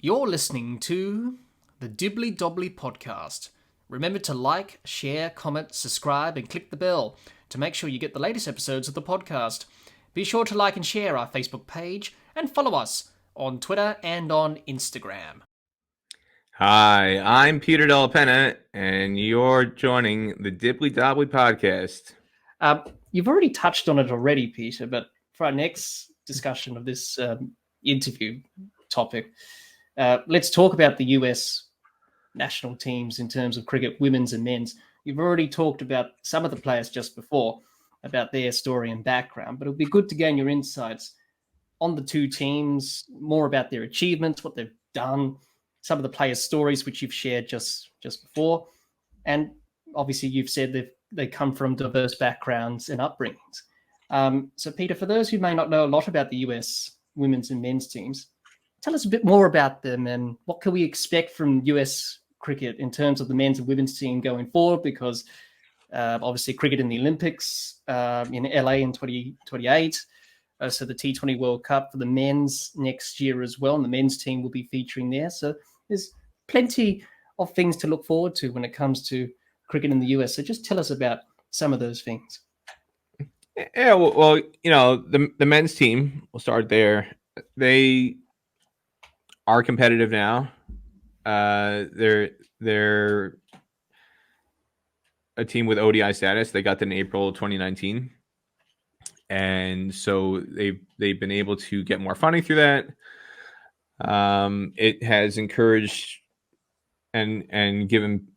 You're listening to the Dibbly-Dobbly podcast. Remember to like, share, comment, subscribe, and click the bell to make sure you get the latest episodes of the podcast. Be sure to like and share our Facebook page and follow us on Twitter and on Instagram. Hi, I'm Peter Della Penna, and you're joining the Dibbly-Dobbly podcast. You've already touched on it already, Peter, but for our next discussion of this interview topic, let's talk about the US national teams in terms of cricket, women's and men's. You've already talked about some of the players just before, about their story and background, but it'll be good to gain your insights on the two teams, more about their achievements, what they've done, some of the players' stories, which you've shared just before. And obviously you've said they come from diverse backgrounds and upbringings. So Peter, for those who may not know a lot about the US women's and men's teams, tell us a bit more about them and what can we expect from US cricket in terms of the men's and women's team going forward, because obviously cricket in the Olympics in LA in 2028, so the T20 World Cup for the men's next year as well, and the men's team will be featuring there. So there's plenty of things to look forward to when it comes to cricket in the US. So just tell us about some of those things. Yeah, well, you know, the men's team, we'll start there. They are competitive now. They're a team with ODI status. They got that in April 2019, and so they've been able to get more funding through that. It has encouraged and given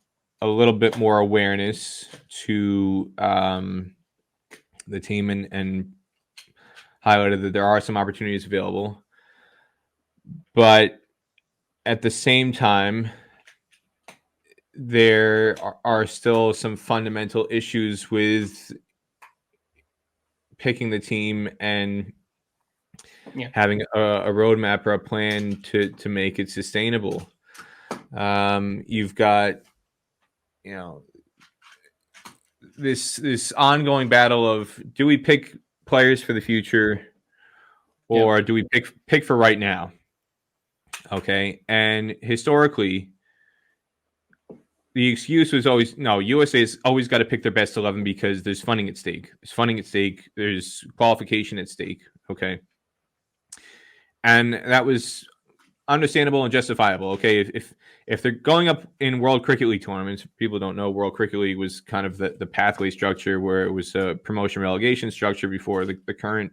a little bit more awareness to the team and highlighted that there are some opportunities available. But at the same time, there are still some fundamental issues with picking the team and having a roadmap or a plan to make it sustainable. You've got, you know, this ongoing battle of, do we pick players for the future or do we pick for right now? Okay. And historically, the excuse was always, no, USA's always got to pick their best 11 because there's funding at stake. There's funding at stake. There's qualification at stake. Okay. And that was understandable and justifiable. Okay. If they're going up in World Cricket League tournaments, people don't know, World Cricket League was kind of the pathway structure where it was a promotion relegation structure before the current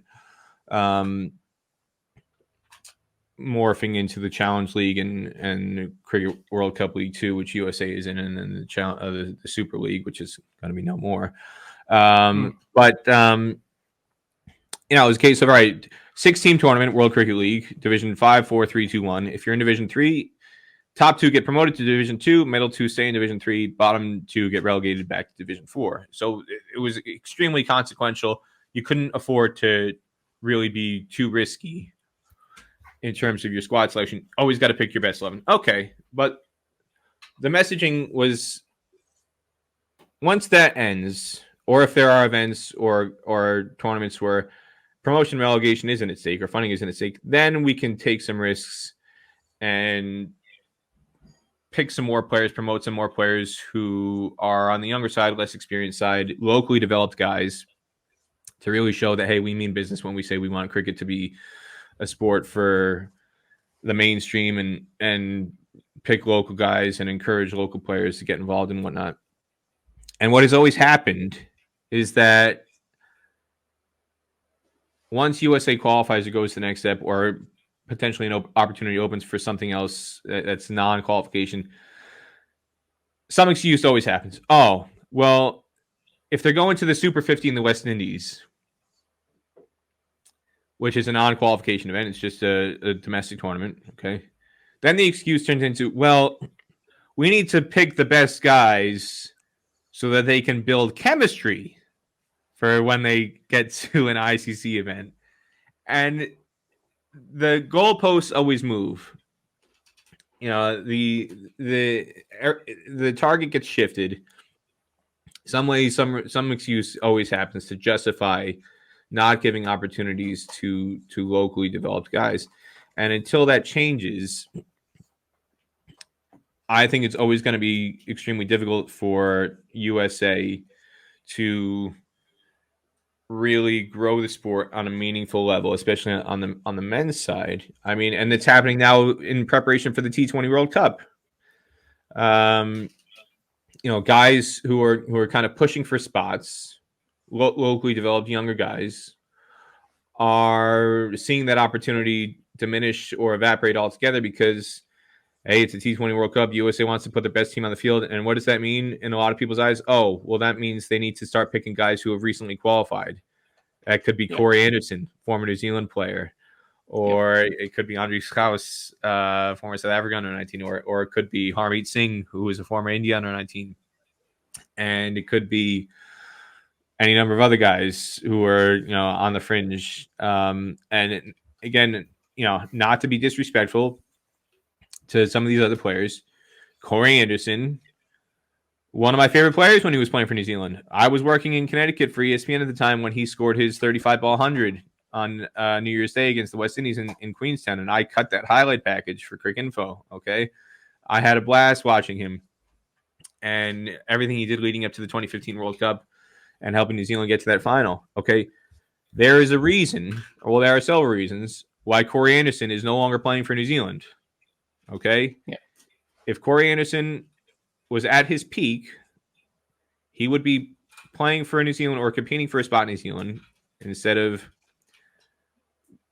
morphing into the Challenge League and Cricket World Cup League 2, which USA is in, and then the Super League, which is going to be no more. But you know, it was a case of, all right, 6-team tournament, World Cricket League, Division 5, 4, 3, 2, 1. If you're in Division 3, top 2 get promoted to Division 2, middle 2 stay in Division 3, bottom 2 get relegated back to Division 4. So it was extremely consequential. You couldn't afford to really be too risky in terms of your squad selection. Always got to pick your best 11. Okay, but the messaging was, once that ends, or if there are events or tournaments where promotion relegation isn't at stake or funding isn't at stake, then we can take some risks and pick some more players, promote some more players who are on the younger side, less experienced side, locally developed guys, to really show that, hey, we mean business when we say we want cricket to be a sport for the mainstream, and pick local guys and encourage local players to get involved and whatnot. And what has always happened is that once USA qualifies or goes to the next step, or potentially an opportunity opens for something else that's non-qualification, some excuse always happens. Oh, well, if they're going to the Super 50 in the West Indies, which is a non-qualification event, it's just a domestic tournament, okay? Then the excuse turns into, well, we need to pick the best guys so that they can build chemistry for when they get to an ICC event. And the goalposts always move. You know, the target gets shifted. Some excuse always happens to justify not giving opportunities to locally developed guys. And until that changes, I think it's always going to be extremely difficult for USA to really grow the sport on a meaningful level, especially on the men's side. I mean, and it's happening now in preparation for the T20 World Cup. Guys who are kind of pushing for spots, locally developed younger guys, are seeing that opportunity diminish or evaporate altogether because, hey, it's a T20 World Cup. USA wants to put their best team on the field. And what does that mean in a lot of people's eyes? Oh, well, that means they need to start picking guys who have recently qualified. That could be Corey Anderson, former New Zealand player. Or it could be Andre Schaus, former South Africa under 19. Or it could be Harmeet Singh, who was a former India under 19. And it could be any number of other guys who are, on the fringe. Again, not to be disrespectful to some of these other players, Corey Anderson, one of my favorite players when he was playing for New Zealand. I was working in Connecticut for ESPN at the time when he scored his 35-ball 100 on New Year's Day against the West Indies in Queenstown, and I cut that highlight package for Cricinfo, okay? I had a blast watching him and everything he did leading up to the 2015 World Cup and helping New Zealand get to that final, okay? There is a reason, well, there are several reasons, why Corey Anderson is no longer playing for New Zealand, okay? Yeah. If Corey Anderson was at his peak, he would be playing for New Zealand or competing for a spot in New Zealand instead of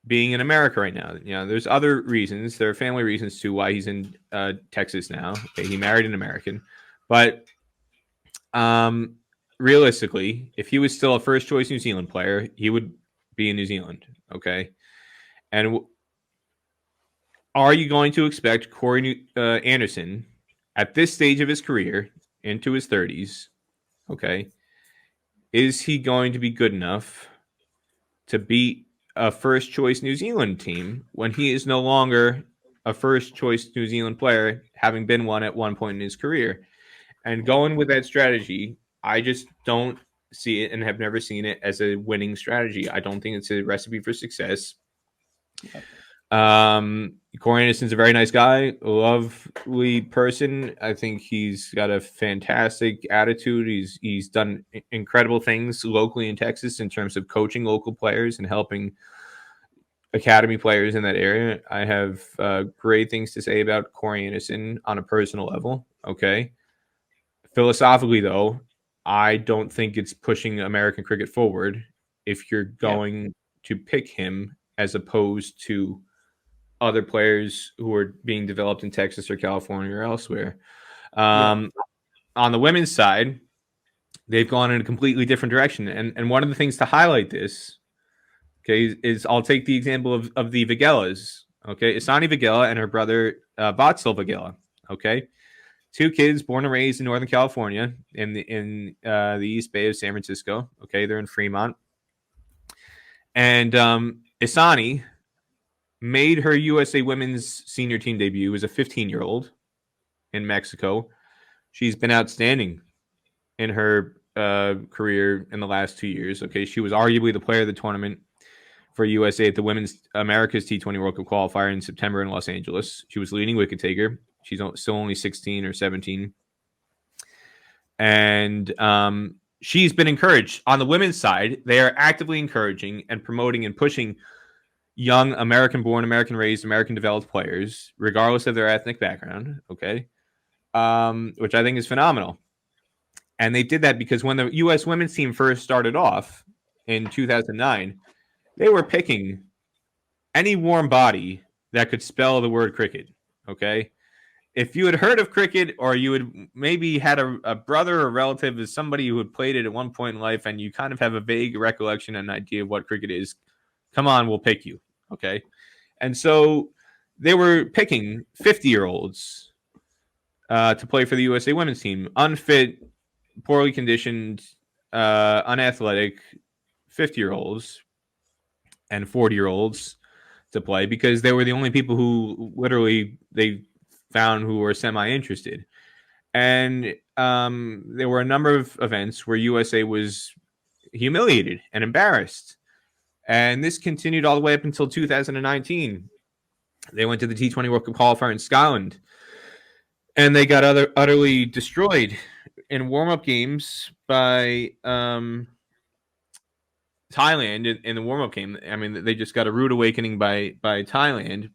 being in America right now. There's other reasons. There are family reasons too why he's in Texas now. Okay, he married an American. But realistically, if he was still a first-choice New Zealand player, he would be in New Zealand, okay? And are you going to expect Corey Anderson at this stage of his career, into his 30s, okay, is he going to be good enough to beat a first-choice New Zealand team when he is no longer a first-choice New Zealand player, having been one at one point in his career? And going with that strategy, I just don't see it and have never seen it as a winning strategy. I don't think it's a recipe for success. Corey Anderson's a very nice guy, a lovely person. I think he's got a fantastic attitude. He's done incredible things locally in Texas in terms of coaching local players and helping academy players in that area. I have great things to say about Corey Anderson on a personal level. Okay. Philosophically, though, I don't think it's pushing American cricket forward if you're going to pick him as opposed to other players who are being developed in Texas or California or elsewhere. On the women's side, they've gone in a completely different direction. And one of the things to highlight this, okay, is I'll take the example of the Vagelas, okay, Isani Vagela and her brother Vatsal Vagela, okay, two kids born and raised in Northern California in the East Bay of San Francisco, okay, they're in Fremont, and Isani made her USA Women's Senior Team debut as a 15-year-old in Mexico. She's been outstanding in her career in the last 2 years. Okay, she was arguably the player of the tournament for USA at the Women's America's T20 World Cup qualifier in September in Los Angeles. She was leading wicket taker. She's still only 16 or 17. And she's been encouraged. On the women's side, they are actively encouraging and promoting and pushing young American-born, American-raised, American-developed players, regardless of their ethnic background, okay, which I think is phenomenal. And they did that because when the U.S. women's team first started off in 2009, they were picking any warm body that could spell the word cricket, okay? If you had heard of cricket or you had maybe had a brother or relative as somebody who had played it at one point in life and you kind of have a vague recollection and idea of what cricket is, come on, we'll pick you, okay? And so they were picking 50-year-olds to play for the USA women's team, unfit, poorly conditioned, unathletic 50-year-olds and 40-year-olds to play because they were the only people who literally they found who were semi-interested. And there were a number of events where USA was humiliated and embarrassed. And this continued all the way up until 2019. They went to the T20 World Cup qualifier in Scotland. and they got utterly destroyed in warm-up games by Thailand in the warm-up game. I mean, they just got a rude awakening by Thailand,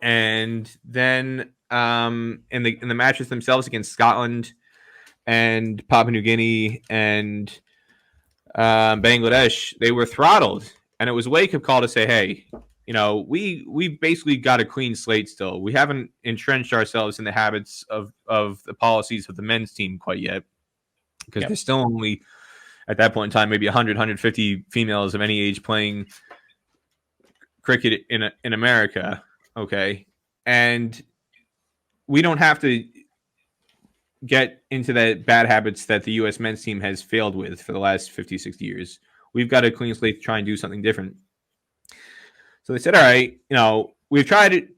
and then in the matches themselves against Scotland and Papua New Guinea and Bangladesh, they were throttled, and it was a wake-up call to say, hey, we basically got a clean slate still. We haven't entrenched ourselves in the habits of the policies of the men's team quite yet, because there's still only, at that point in time, maybe 100, 150 females of any age playing cricket in America, okay? And we don't have to get into the bad habits that the U.S. men's team has failed with for the last 50, 60 years. We've got a clean slate to try and do something different. So they said, all right, we've tried it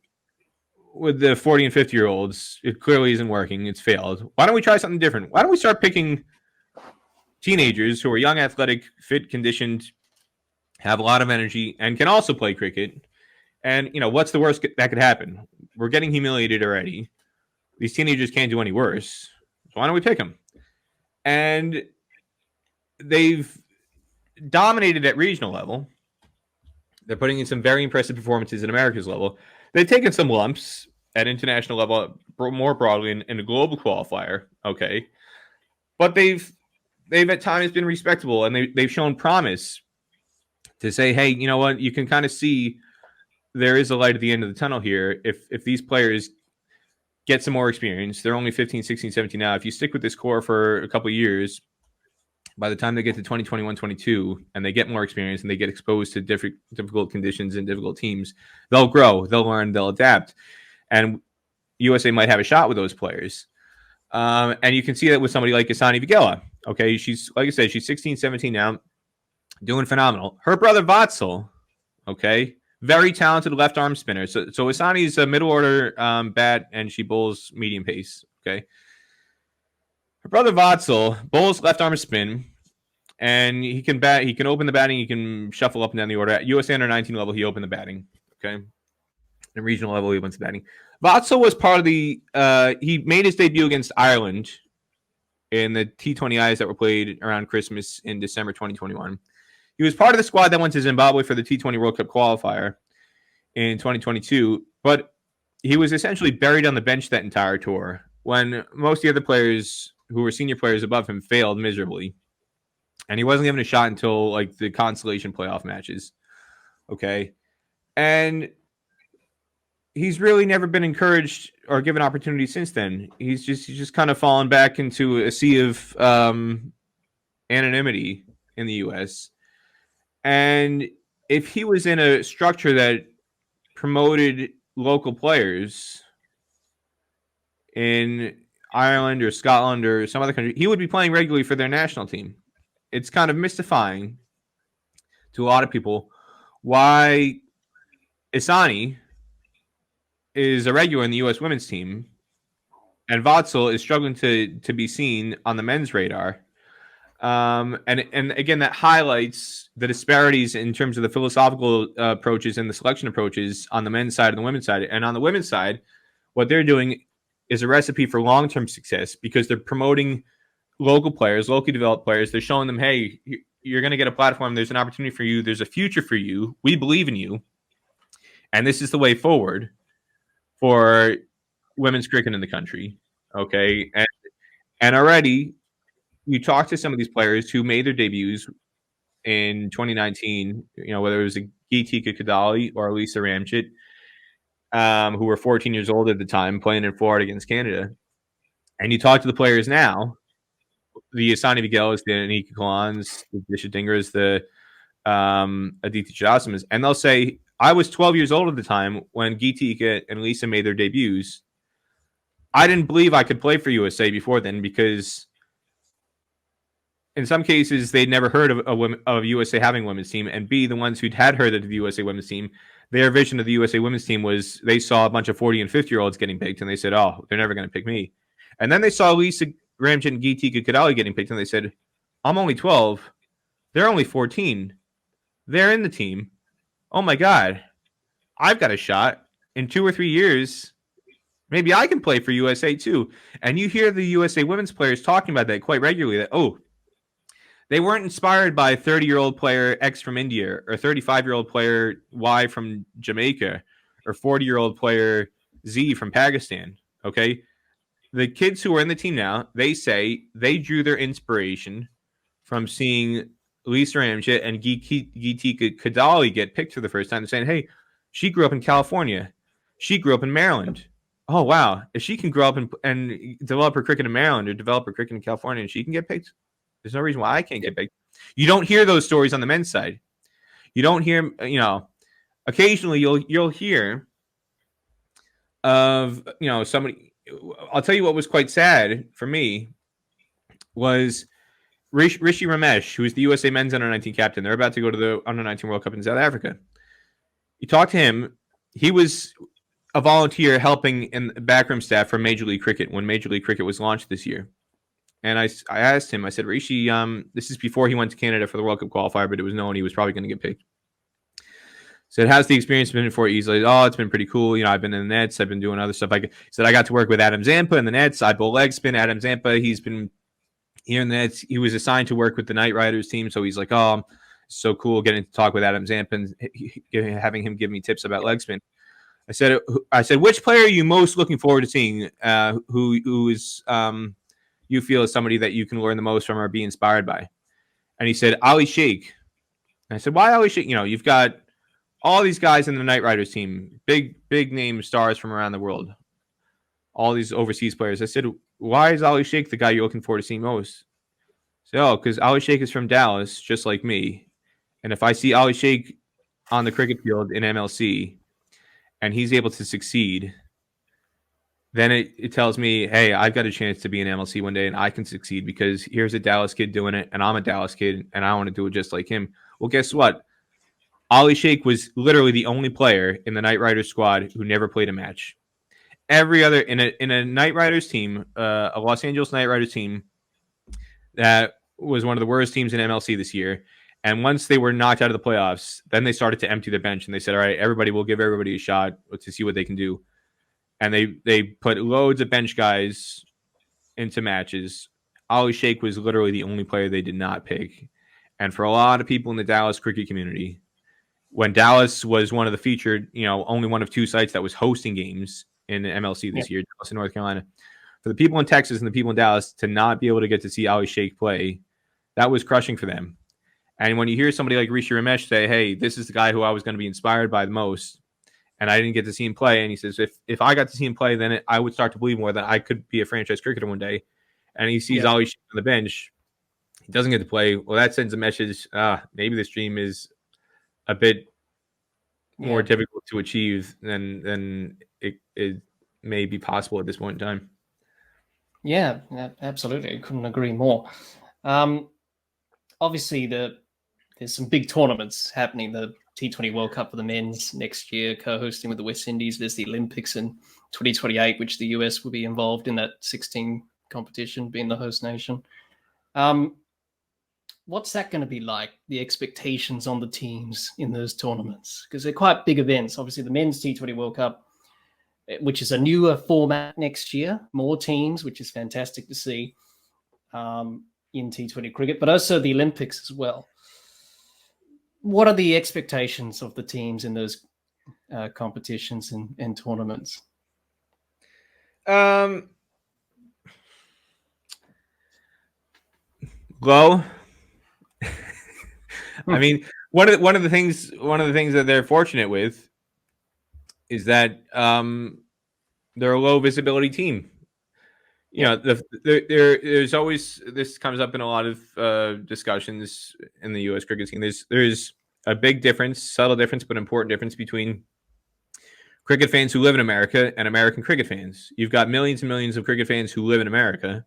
with the 40 and 50-year-olds. It clearly isn't working. It's failed. Why don't we try something different? Why don't we start picking teenagers who are young, athletic, fit, conditioned, have a lot of energy, and can also play cricket? And, what's the worst that could happen? We're getting humiliated already. These teenagers can't do any worse. So why don't we pick them? And they've dominated at regional level. They're putting in some very impressive performances at America's level. They've taken some lumps at international level, more broadly in a global qualifier. Okay. But they've at times been respectable, and they've shown promise to say, hey, you know what? You can kind of see there is a light at the end of the tunnel here. If these players get some more experience, they're only 15, 16, 17 now. If you stick with this core for a couple of years, by the time they get to 2021, 22, and they get more experience and they get exposed to difficult conditions and difficult teams, they'll grow, they'll learn, they'll adapt. And USA might have a shot with those players. And you can see that with somebody like Asani Vigela. Okay, she's, like I said, she's 16, 17 now, doing phenomenal. Her brother Vatsal, okay, very talented left arm spinner. So Asani's a middle order bat, and she bowls medium pace. Okay. Her brother Vatsal bowls left arm spin, and he can bat. He can open the batting. He can shuffle up and down the order. At USA under 19 level, he opened the batting. Okay. At regional level, he opens the batting. Vatsal was part of the. He made his debut against Ireland in the T20Is that were played around Christmas in December 2021. He was part of the squad that went to Zimbabwe for the T20 World Cup qualifier in 2022, but he was essentially buried on the bench that entire tour when most of the other players who were senior players above him failed miserably. And he wasn't given a shot until like the consolation playoff matches. Okay. And he's really never been encouraged or given opportunity since then. He's just kind of fallen back into a sea of anonymity in the U.S. And if he was in a structure that promoted local players in Ireland or Scotland or some other country, he would be playing regularly for their national team. It's kind of mystifying to a lot of people why Asani is a regular in the U.S. women's team and Vatsal is struggling to be seen on the men's radar. And again, that highlights the disparities in terms of the philosophical approaches and the selection approaches on the men's side and the women's side. And on the women's side, what they're doing is a recipe for long-term success because they're promoting local players, locally developed players. They're showing them, hey, you're going to get a platform. There's an opportunity for you. There's a future for you. We believe in you. And this is the way forward for women's cricket in the country. Okay. And already you talk to some of these players who made their debuts in 2019, whether it was Geetika Kadali or Lisa Ramchit, who were 14 years old at the time, playing in Florida against Canada. And you talk to the players now, the Asani Vigelas, the Anika Kalans, the Disha Dingers, the Aditi Chadasamas, and they'll say, I was 12 years old at the time when Geetika and Lisa made their debuts. I didn't believe I could play for USA before then because in some cases, they'd never heard of USA having a women's team, and B, the ones who'd had heard of the USA women's team, their vision of the USA women's team was they saw a bunch of 40 and 50-year-olds getting picked, and they said, oh, they're never going to pick me. And then they saw Lisa Ramchit and Geetika Kadali getting picked, and they said, I'm only 12. They're only 14. They're in the team. Oh, my God. I've got a shot. In 2 or 3 years, Maybe I can play for USA too. And you hear the USA women's players talking about that quite regularly, that, oh, they weren't inspired by 30-year-old player X from India or 35-year-old player Y from Jamaica or 40-year-old player Z from Pakistan. Okay. The kids who are in the team now, they say they drew their inspiration from seeing Lisa Ramjet and Geetika Kadali get picked for the first time and saying, hey, she grew up in California. She grew up in Maryland. Oh, wow. If she can grow up and develop her cricket in Maryland or develop her cricket in California and she can get picked, there's no reason why I can't get picked. You don't hear those stories on the men's side. You don't hear, occasionally you'll hear of, somebody. I'll tell you what was quite sad for me was Rishi Ramesh, who is the USA men's under-19 captain. They're about to go to the under-19 World Cup in South Africa. You talk to him. He was a volunteer helping in the backroom staff for Major League Cricket when Major League Cricket was launched this year. And I asked him, I said, Rishi, this is before he went to Canada for the World Cup qualifier, but it was known he was probably going to get picked. Said, how's the experience been for you? He's like, oh, it's been pretty cool. I've been in the nets. I've been doing other stuff. He said, I got to work with Adam Zampa in the nets. I bowl leg spin. Adam Zampa, he's been here in the nets. He was assigned to work with the Knight Riders team. So he's like, oh, so cool getting to talk with Adam Zampa and having him give me tips about leg spin. I said, which player are you most looking forward to seeing who is you feel is somebody that you can learn the most from or be inspired by? And he said, Ali Sheikh. And I said, why Ali Sheikh? You've got all these guys in the Knight Riders team, big name stars from around the world, all these overseas players. I said, why is Ali Sheikh the guy you're looking forward to seeing most? I said, because Ali Sheikh is from Dallas, just like me. And if I see Ali Sheikh on the cricket field in MLC and he's able to succeed, then it tells me, hey, I've got a chance to be in MLC one day and I can succeed because here's a Dallas kid doing it and I'm a Dallas kid and I want to do it just like him. Well, guess what? Ali Sheikh was literally the only player in the Knight Riders squad who never played a match. Every other in a Knight Riders team, a Los Angeles Knight Riders team that was one of the worst teams in MLC this year. And once they were knocked out of the playoffs, then they started to empty their bench and they said, all right, everybody will give everybody a shot to see what they can do. And they put loads of bench guys into matches. Ali Sheikh was literally the only player they did not pick. And for a lot of people in the Dallas cricket community, when Dallas was one of the featured, only one of two sites that was hosting games in MLC this year, Dallas and North Carolina, for the people in Texas and the people in Dallas to not be able to get to see Ali Sheikh play, that was crushing for them. And when you hear somebody like Rishi Ramesh say, hey, this is the guy who I was going to be inspired by the most, and I didn't get to see him play, and he says, if I got to see him play, then I would start to believe more that I could be a franchise cricketer one day. And he sees Ali Sheikh on the bench, he doesn't get to play. Well, that sends a message, maybe this dream is a bit more difficult to achieve than it may be possible at this point in time. Yeah, absolutely. I couldn't agree more. Obviously, there's some big tournaments happening. The T20 World Cup for the men's next year, co-hosting with the West Indies. There's the Olympics in 2028, which the US will be involved in that 16 competition, being the host nation. What's that going to be like, the expectations on the teams in those tournaments? Because they're quite big events. Obviously, the men's T20 World Cup, which is a newer format next year, more teams, which is fantastic to see in T20 cricket, but also the Olympics as well. What are the expectations of the teams in those competitions and tournaments? Low. I mean, one of the things that they're fortunate with is that they're a low visibility team. There's always, this comes up in a lot of discussions in the U.S. cricket scene. There's a big difference, subtle difference, but important difference between cricket fans who live in America and American cricket fans. You've got millions and millions of cricket fans who live in America.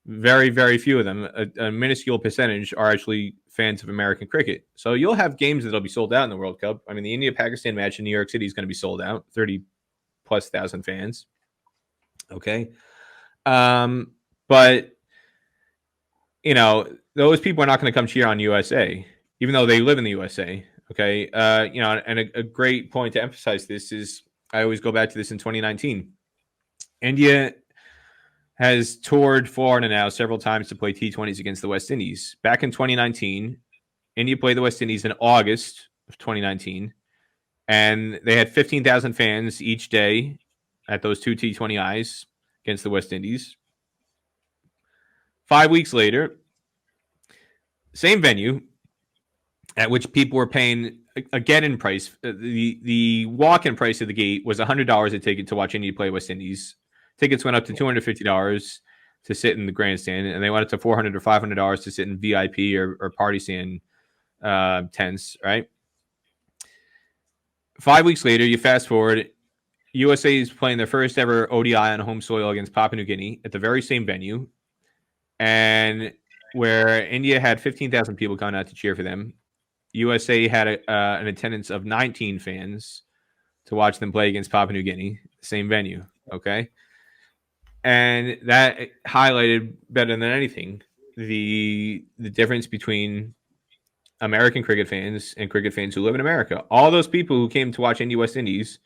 Very, very few of them, a minuscule percentage, are actually fans of American cricket. So you'll have games that'll be sold out in the World Cup. I mean, the India-Pakistan match in New York City is going to be sold out, 30+ thousand fans. Okay. But, those people are not going to come cheer on USA, even though they live in the USA. Okay. And a great point to emphasize this is, I always go back to this in 2019. India has toured Florida now several times to play T20s against the West Indies. Back in 2019, India played the West Indies in August of 2019, and they had 15,000 fans each day at those two T20Is against the West Indies. 5 weeks later, same venue, at which people were paying a get-in price. The walk-in price of the gate was $100 a ticket to watch India play West Indies. Tickets went up to $250 to sit in the grandstand, and they went up to $400 or $500 to sit in VIP or party stand tents, right? 5 weeks later, you fast forward, USA is playing their first ever ODI on home soil against Papua New Guinea at the very same venue, and where India had 15,000 people coming out to cheer for them. USA had an attendance of 19 fans to watch them play against Papua New Guinea, same venue, okay? And that highlighted better than anything the difference between American cricket fans and cricket fans who live in America. All those people who came to watch India West Indies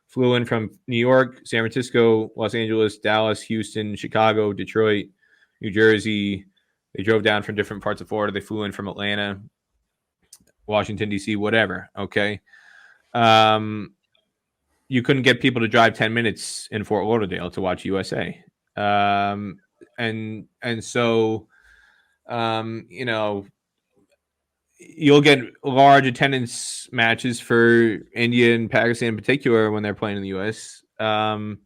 flew in from New York, San Francisco, Los Angeles, Dallas, Houston, Chicago, Detroit, New Jersey. They drove down from different parts of Florida. They flew in from Atlanta, Washington, D.C., whatever, okay? You couldn't get people to drive 10 minutes in Fort Lauderdale to watch USA. And so, you know, you'll get large attendance matches for India and Pakistan in particular when they're playing in the U.S. I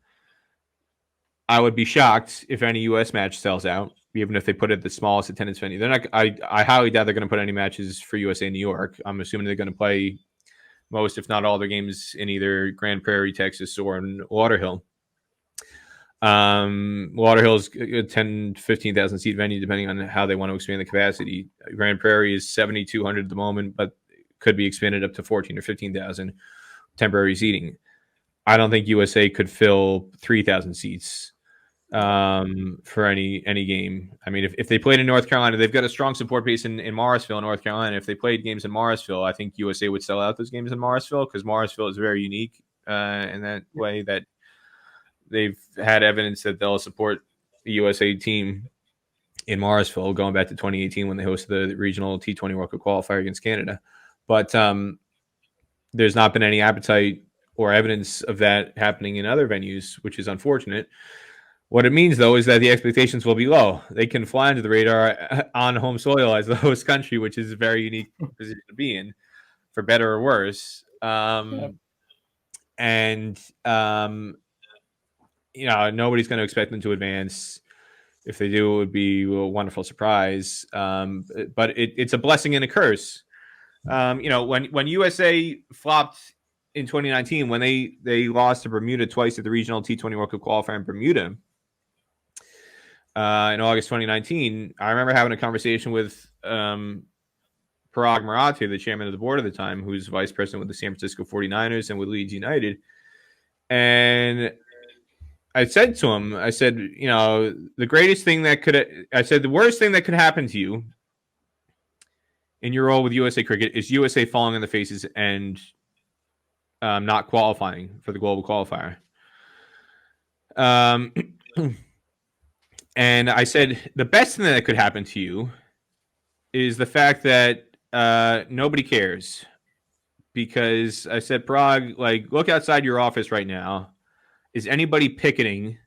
would be shocked if any U.S. match sells out, even if they put it at the smallest attendance venue. They're not. I highly doubt they're going to put any matches for USA in New York. I'm assuming they're going to play most, if not all, their games in either Grand Prairie, Texas, or in Lauderhill. Lauderhill's a 10, 15,000 seat venue, depending on how they want to expand the capacity. Grand Prairie is 7,200 at the moment, but could be expanded up to 14 or 15,000 temporary seating. I don't think USA could fill 3,000 seats for any game. I mean, if they played in North Carolina, they've got a strong support base in Morrisville, North Carolina. If they played games in Morrisville, I think USA would sell out those games in Morrisville, because Morrisville is very unique in that way that they've had evidence that they'll support the USA team in Morrisville going back to 2018 when they hosted the regional T20 World Cup qualifier against Canada. But there's not been any appetite or evidence of that happening in other venues, which is unfortunate. What it means, though, is that the expectations will be low. They can fly under the radar on home soil as the host country, which is a very unique position to be in, for better or worse. And you know, nobody's going to expect them to advance. If they do, it would be a wonderful surprise. But it's a blessing and a curse. You know, when USA flopped in 2019, when they lost to Bermuda twice at the regional T20 World Cup qualifier in Bermuda in August 2019, I remember having a conversation with Parag Marathe, the chairman of the board at the time, who's vice president with the San Francisco 49ers and with Leeds United. And I said to him, I said, you know, the worst thing that could happen to you in your role with USA Cricket is USA falling on the faces and not qualifying for the global qualifier. And I said, the best thing that could happen to you is the fact that nobody cares. Because I said, Parag, like, look outside your office right now. Is anybody picketing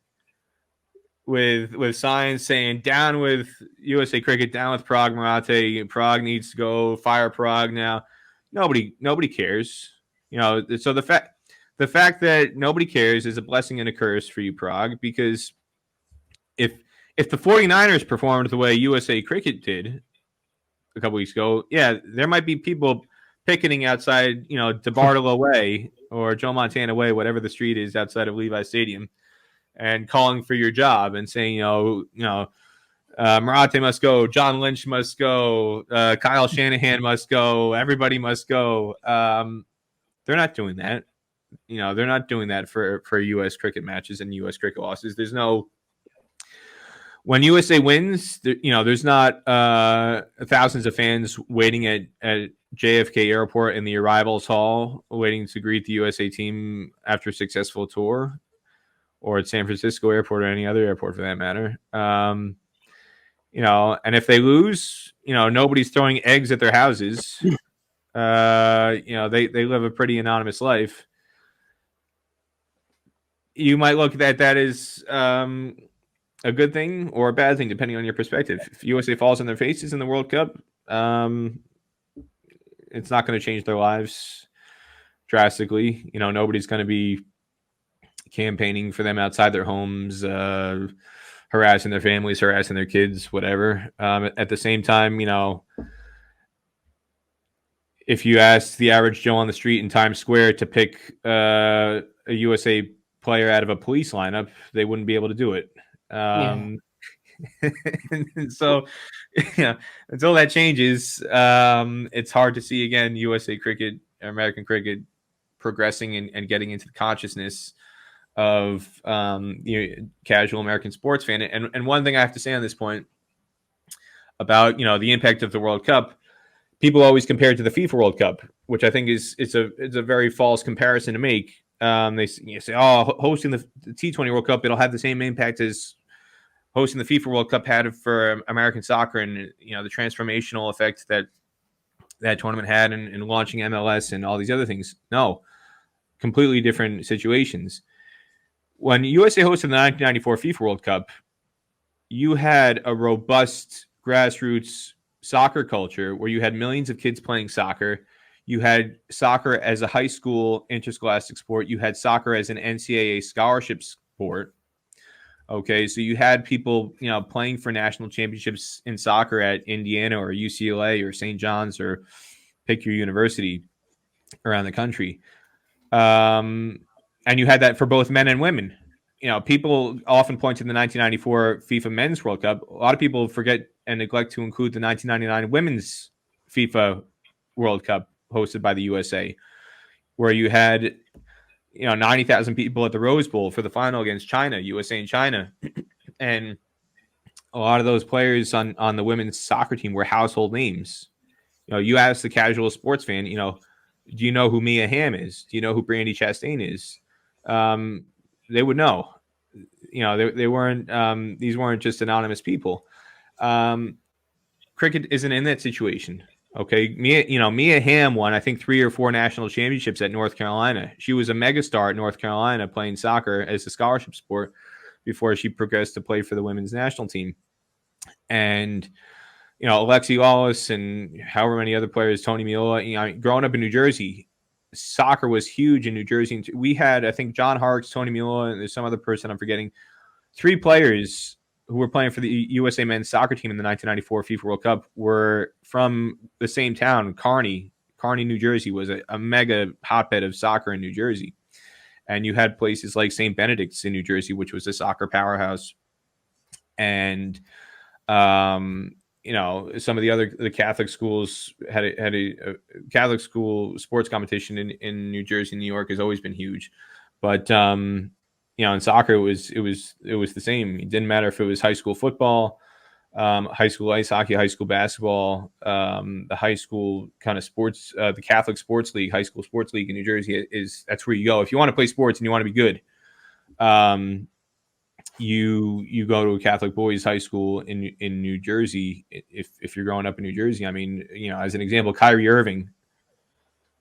with signs saying down with USA Cricket, down with Parag Marathe, Parag needs to go, fire Parag now? Nobody cares. You know, so the fact that nobody cares is a blessing and a curse for you, Parag, because if the 49ers performed the way USA Cricket did a couple weeks ago, yeah, there might be people picketing outside, you know, DeBartolo Way or Joe Montana Way, whatever the street is outside of Levi Stadium, and calling for your job and saying, Marathe must go, John Lynch must go, Kyle Shanahan must go, everybody must go. They're not doing that. You know, they're not doing that for U.S. cricket matches and U.S. cricket losses. There's no. When USA wins, there's not thousands of fans waiting at JFK Airport in the arrivals hall, waiting to greet the USA team after a successful tour, or at San Francisco airport or any other airport for that matter. You know, and if they lose, you know, nobody's throwing eggs at their houses. You know, they live a pretty anonymous life. You might look at that as a good thing or a bad thing, depending on your perspective. If USA falls on their faces in the World Cup, it's not going to change their lives drastically. You know, nobody's going to be campaigning for them outside their homes, harassing their families, harassing their kids, whatever. At the same time, you know, if you ask the average Joe on the street in Times Square to pick a USA player out of a police lineup, they wouldn't be able to do it. So, yeah, until that changes, it's hard to see again USA cricket, American cricket, progressing and getting into the consciousness of casual American sports fan. And one thing I have to say on this point about the impact of the World Cup, people always compare it to the FIFA World Cup, which I think it's a very false comparison to make. They say, oh, hosting the T20 World Cup, it'll have the same impact as hosting the FIFA World Cup had for American soccer, and the transformational effect that tournament had in launching MLS and all these other things. No, completely different situations. When USA hosted the 1994 FIFA World Cup, you had a robust grassroots soccer culture where you had millions of kids playing soccer. You had soccer as a high school interscholastic sport. You had soccer as an NCAA scholarship sport. Okay, so you had people, playing for national championships in soccer at Indiana or UCLA or St. John's or pick your university around the country. And you had that for both men and women. People often point to the 1994 FIFA Men's World Cup. A lot of people forget and neglect to include the 1999 Women's FIFA World Cup hosted by the USA, where you had 90,000 people at the Rose Bowl for the final against China, USA and China. And a lot of those players on the women's soccer team were household names. You ask the casual sports fan, do you know who Mia Hamm is? Do you know who Brandy Chastain is? They would know. They weren't. These weren't just anonymous people. Cricket isn't in that situation. Okay, Mia Hamm won, I think, 3 or 4 national championships at North Carolina. She was a megastar at North Carolina playing soccer as a scholarship sport before she progressed to play for the women's national team. And Alexi Lawless and however many other players, Tony Meola. Growing up in New Jersey, soccer was huge in New Jersey. We had, I think, John Harkes, Tony Meola, and there's some other person I'm forgetting. 3 players who were playing for the USA men's soccer team in the 1994 FIFA World Cup were from the same town, Kearney. Kearney, New Jersey was a mega hotbed of soccer in New Jersey. And you had places like St. Benedict's in New Jersey, which was a soccer powerhouse. And, some of the Catholic schools had a Catholic school sports competition in New Jersey, New York has always been huge. But, in soccer, it was the same. It didn't matter if it was high school football, high school ice hockey, high school basketball, the high school kind of sports, the Catholic Sports League, high school sports league in New Jersey that's where you go if you want to play sports and you want to be good. You go to a Catholic boys high school in New Jersey if you're growing up in New Jersey. I mean, as an example, Kyrie Irving,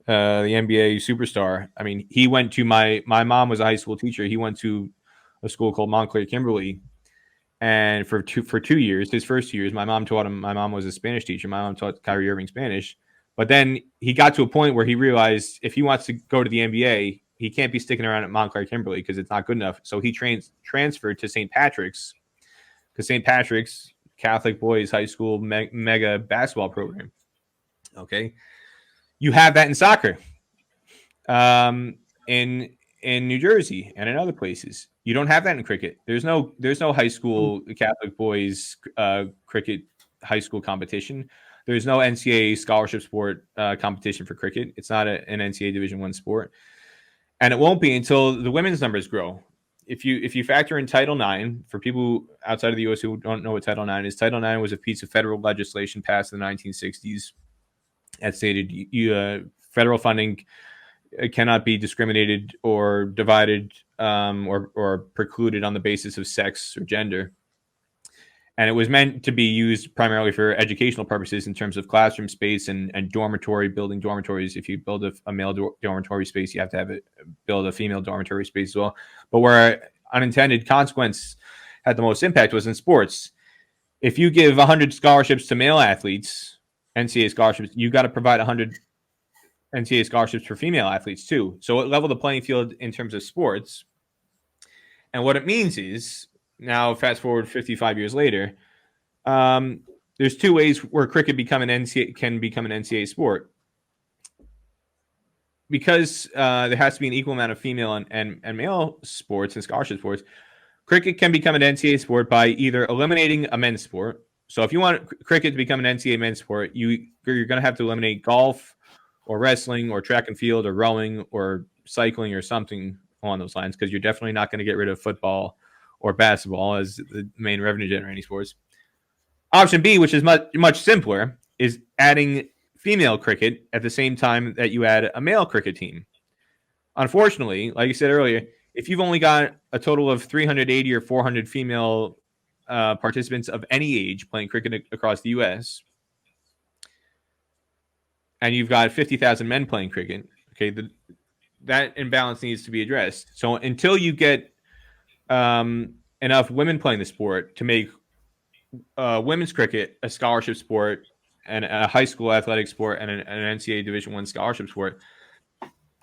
the NBA superstar. I mean, he went to my mom was a high school teacher. He went to a school called Montclair Kimberly, and for 2 years, his first 2 years, my mom taught him. My mom was a Spanish teacher. My mom taught Kyrie Irving Spanish. But then he got to a point where he realized if he wants to go to the NBA, he can't be sticking around at Montclair Kimberly because it's not good enough. So he transferred to St. Patrick's, because St. Patrick's Catholic boys high school mega basketball program. Okay. You have that in soccer, in New Jersey and in other places. You don't have that in cricket. There's no high school Catholic boys cricket high school competition. There's no NCAA scholarship sport competition for cricket. It's not an NCAA Division I sport, and it won't be until the women's numbers grow. If you factor in Title IX, for people outside of the U.S. who don't know what Title IX is, Title IX was a piece of federal legislation passed in the 1960s that stated federal funding cannot be discriminated or divided or precluded on the basis of sex or gender. And it was meant to be used primarily for educational purposes in terms of classroom space and dormitory, building dormitories. If you build a male dormitory space, you have to build a female dormitory space as well. But where unintended consequence had the most impact was in sports. If you give 100 scholarships to male athletes, NCAA scholarships, you got to provide 100 NCAA scholarships for female athletes too. So it leveled the playing field in terms of sports. And what it means is, now fast forward 55 years later, there's two ways where cricket can become an NCAA sport. Because there has to be an equal amount of female and male sports and scholarship sports, cricket can become an NCAA sport by either eliminating a men's sport. So if you want cricket to become an NCAA men's sport, you're going to have to eliminate golf or wrestling or track and field or rowing or cycling or something along those lines, because you're definitely not going to get rid of football or basketball as the main revenue generating sports. Option B, which is much simpler, is adding female cricket at the same time that you add a male cricket team. Unfortunately, like you said earlier, if you've only got a total of 380 or 400 female participants of any age playing cricket across the U.S., and you've got 50,000 men playing cricket, okay, that imbalance needs to be addressed. So until you get enough women playing the sport to make women's cricket a scholarship sport and a high school athletic sport and an NCAA Division I scholarship sport,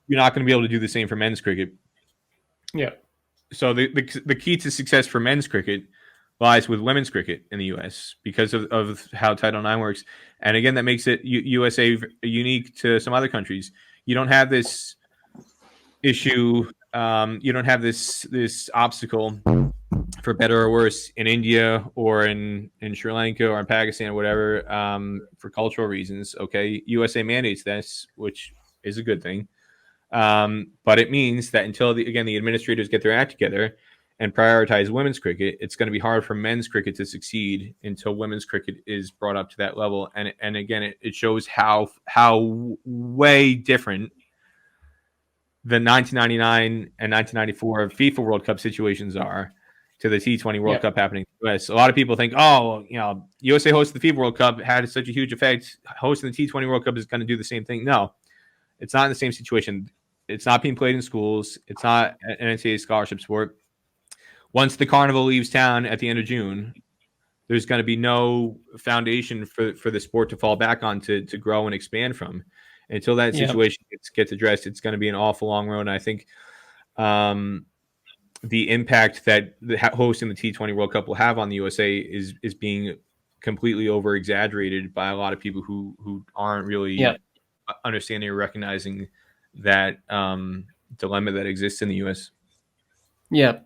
you're not going to be able to do the same for men's cricket. Yeah. So the key to success for men's cricket lies with women's cricket in the U.S. because of how Title IX works. And again, that makes it USA unique to some other countries. You don't have this issue. You don't have this obstacle, for better or worse, in India or in Sri Lanka or in Pakistan or whatever, for cultural reasons. Okay, USA mandates this, which is a good thing. But it means that until the administrators get their act together and prioritize women's cricket, it's going to be hard for men's cricket to succeed until women's cricket is brought up to that level. And again, it shows how way different the 1999 and 1994 FIFA World Cup situations are to the T20 World Cup happening in the US. A lot of people think, USA hosted the FIFA World Cup, had such a huge effect. Hosting the T20 World Cup is going to do the same thing. No, it's not in the same situation. It's not being played in schools. It's not an NCAA scholarship sport. Once the carnival leaves town at the end of June, there's going to be no foundation for the sport to fall back on to grow and expand from. Until that situation gets addressed, it's going to be an awful long road. And I think the impact that hosting the T20 World Cup will have on the USA is being completely over exaggerated by a lot of people who aren't really understanding or recognizing that dilemma that exists in the US. Yeah.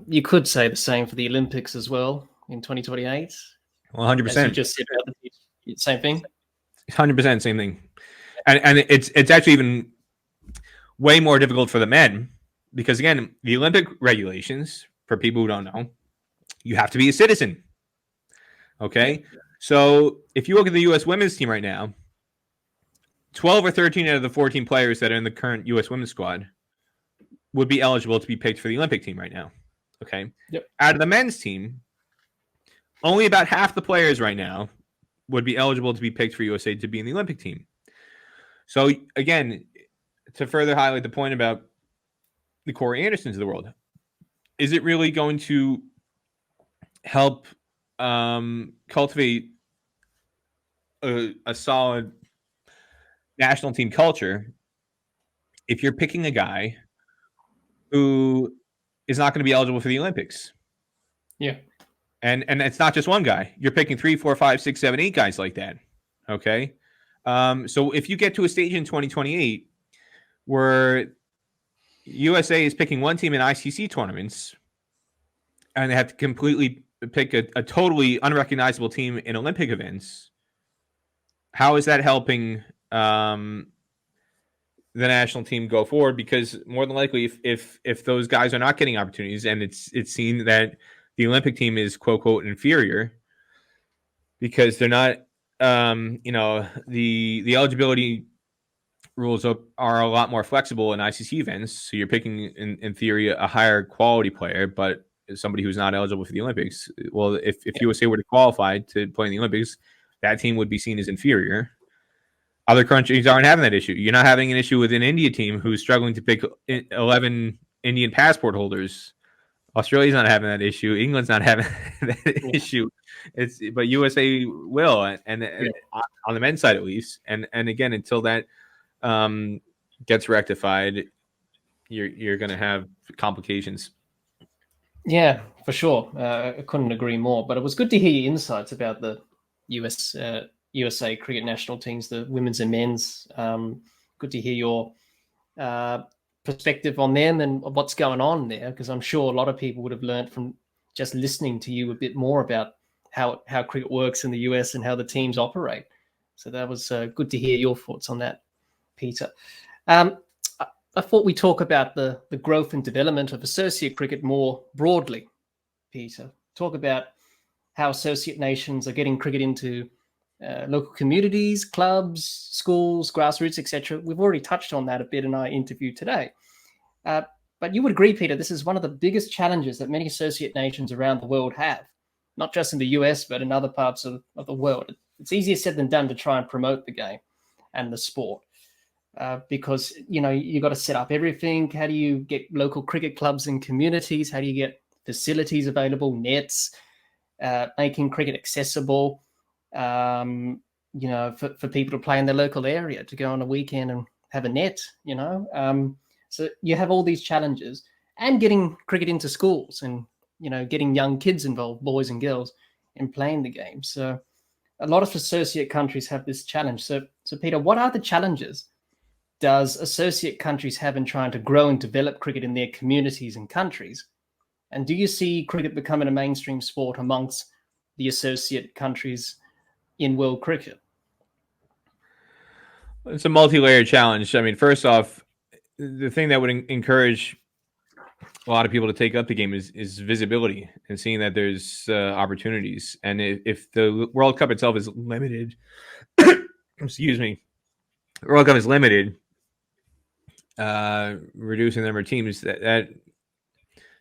You could say the same for the Olympics as well in 2028. Well, 100%. As you just said about the same thing. 100% same thing. And it's actually even way more difficult for the men because, again, the Olympic regulations, for people who don't know, you have to be a citizen. Okay? So if you look at the U.S. women's team right now, 12 or 13 out of the 14 players that are in the current U.S. women's squad would be eligible to be picked for the Olympic team right now. Okay? Yep. Out of the men's team, only about half the players right now would be eligible to be picked for USA to be in the Olympic team. So, again, to further highlight the point about the Corey Andersons of the world, is it really going to help cultivate a solid national team culture if you're picking a guy who is not going to be eligible for the Olympics? Yeah. And it's not just one guy. You're picking 3, 4, 5, 6, 7, 8 guys like that. Okay. So if you get to a stage in 2028 where USA is picking one team in ICC tournaments and they have to completely pick a totally unrecognizable team in Olympic events, how is that helping the national team go forward? Because more than likely, if those guys are not getting opportunities and it's seen that the Olympic team is quote unquote inferior because they're not, the eligibility rules are a lot more flexible in ICC events. So you're picking, in theory, a higher quality player, but somebody who's not eligible for the Olympics. Well, if USA were to qualify to play in the Olympics, that team would be seen as inferior. Other countries aren't having that issue. You're not having an issue with an India team who's struggling to pick 11 Indian passport holders. Australia's not having that issue. England's not having that issue. But USA will, and on the men's side at least. And again, until that gets rectified, you're going to have complications. Yeah, for sure. I couldn't agree more. But it was good to hear your insights about the USA cricket national teams, the women's and men's. Good to hear your perspective on them and what's going on there, because I'm sure a lot of people would have learned from just listening to you a bit more about how cricket works in the US and how the teams operate. So that was good to hear your thoughts on that, Peter. I thought we talk about the growth and development of associate cricket more broadly, Peter. Talk about how associate nations are getting cricket into local communities, clubs, schools, grassroots, etc. We've already touched on that a bit in our interview today. But you would agree, Peter, this is one of the biggest challenges that many associate nations around the world have, not just in the US, but in other parts of the world. It's easier said than done to try and promote the game and the sport. Because, you got to set up everything. How do you get local cricket clubs and communities? How do you get facilities available, nets, making cricket accessible, for people to play in their local area, to go on a weekend and have a net, So you have all these challenges, and getting cricket into schools and, getting young kids involved, boys and girls, in playing the game. So a lot of associate countries have this challenge. So Peter, what are the challenges does associate countries have in trying to grow and develop cricket in their communities and countries? And do you see cricket becoming a mainstream sport amongst the associate countries in world cricket? It's a multi-layered challenge. I mean, first off, the thing that would encourage a lot of people to take up the game is visibility and seeing that there's opportunities. And if the World Cup itself is limited, excuse me, the World Cup is limited, reducing the number of teams, that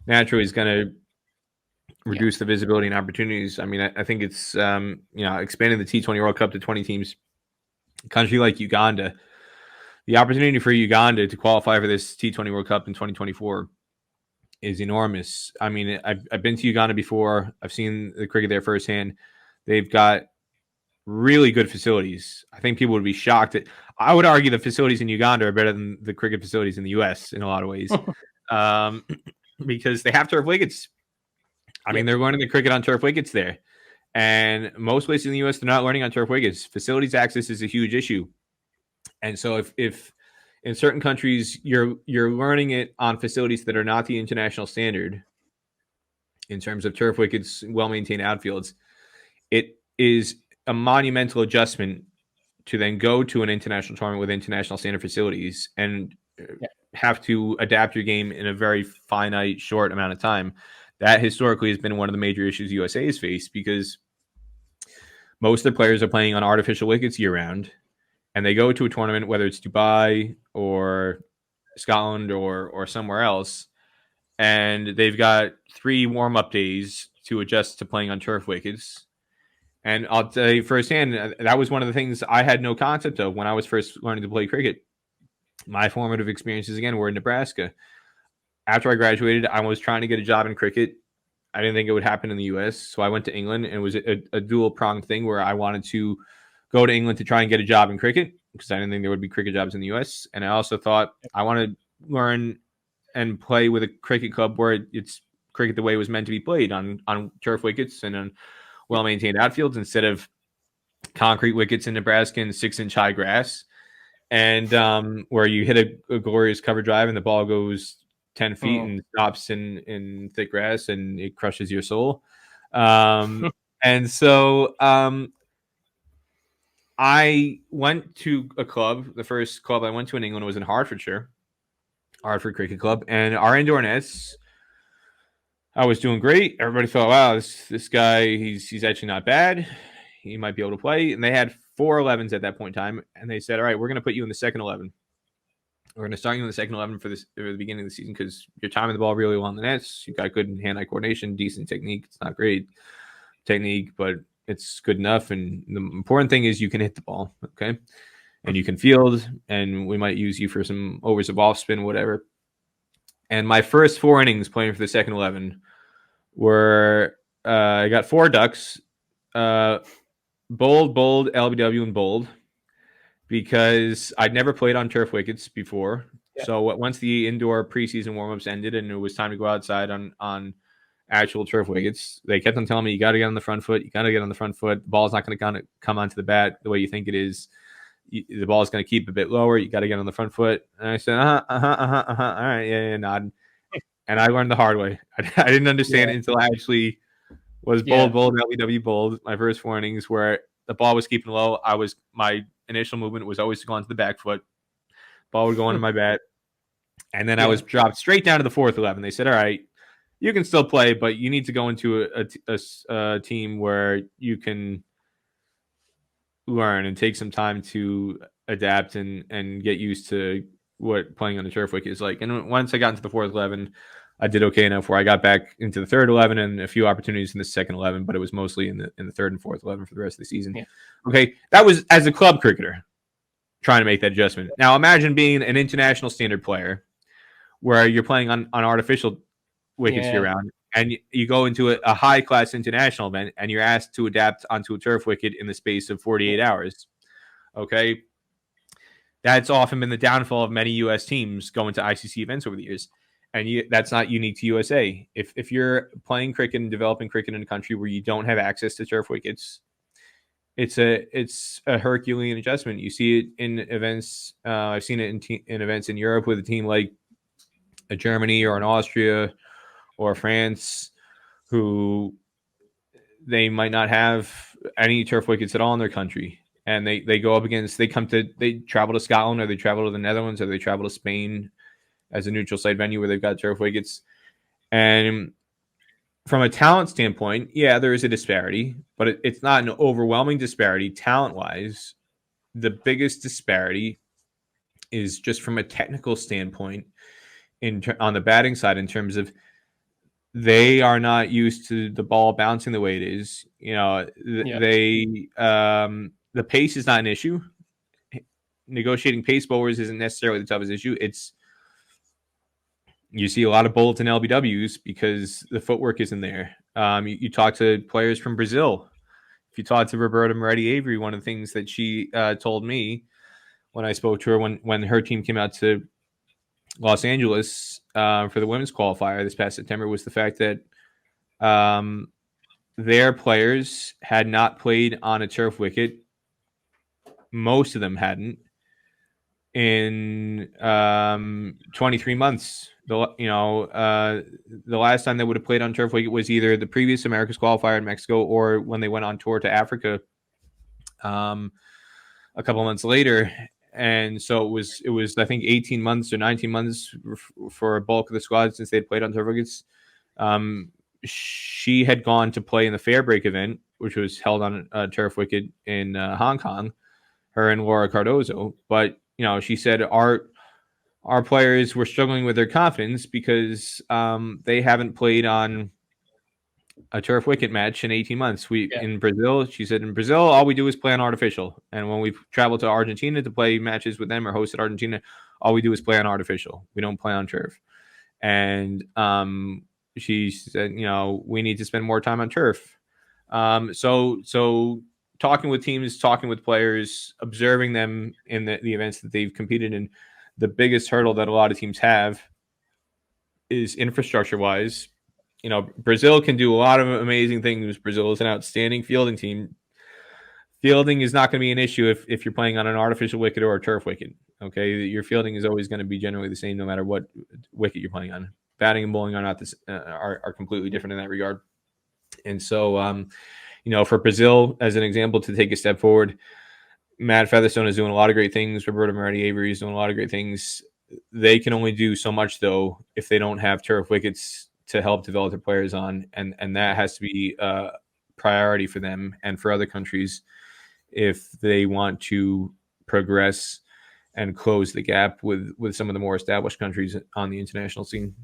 naturally is going to reduce the visibility and opportunities. I mean, I think it's expanding the T20 World Cup to 20 teams. A country like Uganda, the opportunity for Uganda to qualify for this T20 World Cup in 2024 is enormous. I mean, I've been to Uganda before. I've seen the cricket there firsthand. They've got really good facilities. I think people would be shocked that I would argue the facilities in Uganda are better than the cricket facilities in the US in a lot of ways, because they have turf wickets. I mean, they're learning the cricket on turf wickets there, and most places in the US they're not learning on turf wickets. Facilities access is a huge issue, and so if in certain countries you're learning it on facilities that are not the international standard in terms of turf wickets, well-maintained outfields, it is a monumental adjustment to then go to an international tournament with international standard facilities and have to adapt your game in a very finite, short amount of time. That historically has been one of the major issues USA has faced, because most of the players are playing on artificial wickets year-round, and they go to a tournament, whether it's Dubai or Scotland or somewhere else, and they've got 3 warm-up days to adjust to playing on turf wickets. And I'll tell you firsthand, that was one of the things I had no concept of when I was first learning to play cricket. My formative experiences, again, were in Nebraska. After I graduated, I was trying to get a job in cricket. I didn't think it would happen in the U.S., so I went to England, and it was a dual-pronged thing where I wanted to go to England to try and get a job in cricket, because I didn't think there would be cricket jobs in the U.S., and I also thought I wanted to learn and play with a cricket club where it's cricket the way it was meant to be played, on turf wickets and on well-maintained outfields instead of concrete wickets in Nebraska and 6-inch high grass, and where you hit a glorious cover drive and the ball goes 10 feet and stops in thick grass and it crushes your soul. And so I went to a club. The first club I went to in England was in Hertfordshire, Hartford Cricket Club, and our indoor nets, I was doing great. Everybody thought, wow, this guy, he's actually not bad. He might be able to play. And they had 4 11s at that point in time. And they said, all right, we're going to put you in the second 11. We're going to start you in the second 11 for the beginning of the season because you're timing the ball really well on the nets. You've got good hand-eye coordination, decent technique. It's not great technique, but it's good enough. And the important thing is you can hit the ball, okay? And you can field, and we might use you for some overs of off spin, whatever. And my first 4 innings playing for the second 11 were I got 4 ducks, bold, LBW, and bold, because I'd never played on turf wickets before. Yeah. So once the indoor preseason warmups ended and it was time to go outside on actual turf wickets, they kept on telling me, you got to get on the front foot. You got to get on the front foot. The ball's not going to come onto the bat the way you think it is. The ball is going to keep a bit lower. You got to get on the front foot. And I said, All right, yeah, nod. And I learned the hard way. I didn't understand it until I actually was bold, LBW, bold. My first 4 innings where the ball was keeping low. My initial movement was always to go onto the back foot. Ball would go into my bat. And then I was dropped straight down to the fourth 11. They said, all right, you can still play, but you need to go into a team where you can learn and take some time to adapt and get used to what playing on the turf wicket is like. And once I got into the fourth 11, I did okay enough where I got back into the third 11 and a few opportunities in the second 11, but it was mostly in the third and fourth 11 for the rest of the season. Yeah. Okay, that was as a club cricketer trying to make that adjustment. Now imagine being an international standard player where you're playing on artificial wickets year round, and you go into a high-class international event, and you're asked to adapt onto a turf wicket in the space of 48 hours. Okay? That's often been the downfall of many U.S. teams going to ICC events over the years. And that's not unique to USA. If you're playing cricket and developing cricket in a country where you don't have access to turf wickets, it's a Herculean adjustment. You see it in events. I've seen it in events in Europe with a team like a Germany or an Austria or France, who they might not have any turf wickets at all in their country. And they go up against, they travel to Scotland, or they travel to the Netherlands, or they travel to Spain as a neutral site venue where they've got turf wickets. And from a talent standpoint, yeah, there is a disparity, but it's not an overwhelming disparity talent-wise. The biggest disparity is just from a technical standpoint on the batting side, in terms of they are not used to the ball bouncing the way it is. You know, the pace is not an issue. Negotiating pace bowlers isn't necessarily the toughest issue. You see a lot of bullets and LBWs because the footwork isn't there. You talk to players from Brazil. If you talk to Roberta Moretti-Avery, one of the things that she told me when I spoke to her when her team came out to Los Angeles for the women's qualifier this past September was the fact that their players had not played on a turf wicket. Most of them hadn't in 23 months. The last time they would have played on turf wicket was either the previous America's qualifier in Mexico or when they went on tour to Africa a couple of months later. And so it was I think 18 months or 19 months for a bulk of the squad since they'd played on turf wickets. She had gone to play in the Fairbreak event, which was held on a turf wicket in Hong Kong, her and Laura Cardozo. But she said our players were struggling with their confidence because they haven't played on a turf wicket match in 18 months. In Brazil, she said, in Brazil, all we do is play on artificial. And when we've traveled to Argentina to play matches with them or hosted Argentina, all we do is play on artificial. We don't play on turf. And she said, we need to spend more time on turf. So talking with teams, talking with players, observing them in the events that they've competed in, the biggest hurdle that a lot of teams have is infrastructure-wise. Brazil can do a lot of amazing things. Brazil is an outstanding fielding team. Fielding is not going to be an issue if you're playing on an artificial wicket or a turf wicket. Okay, your fielding is always going to be generally the same no matter what wicket you're playing on. Batting and bowling are not are completely different in that regard. And so, for Brazil, as an example, to take a step forward, Matt Featherstone is doing a lot of great things. Roberta Moretti-Avery is doing a lot of great things. They can only do so much, though, if they don't have turf wickets to help develop their players on. And that has to be a priority for them and for other countries if they want to progress and close the gap with some of the more established countries on the international scene.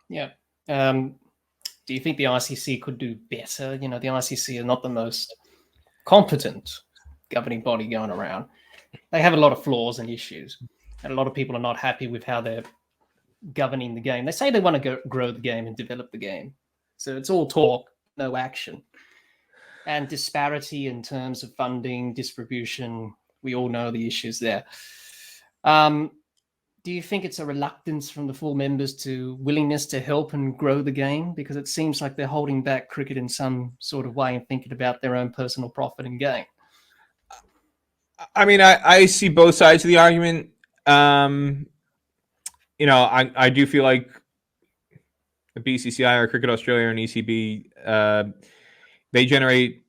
Yeah. Do you think the ICC could do better? The ICC are not the most competent governing body going around. They have a lot of flaws and issues, and a lot of people are not happy with how they're governing the game. They say they want to grow the game and develop the game. So it's all talk, no action. And disparity in terms of funding, distribution, we all know the issues there. Do you think it's a reluctance from the full members to willingness to help and grow the game? Because it seems like they're holding back cricket in some sort of way and thinking about their own personal profit and gain. I mean, I see both sides of the argument. I do feel like the BCCI or Cricket Australia and ECB, they generate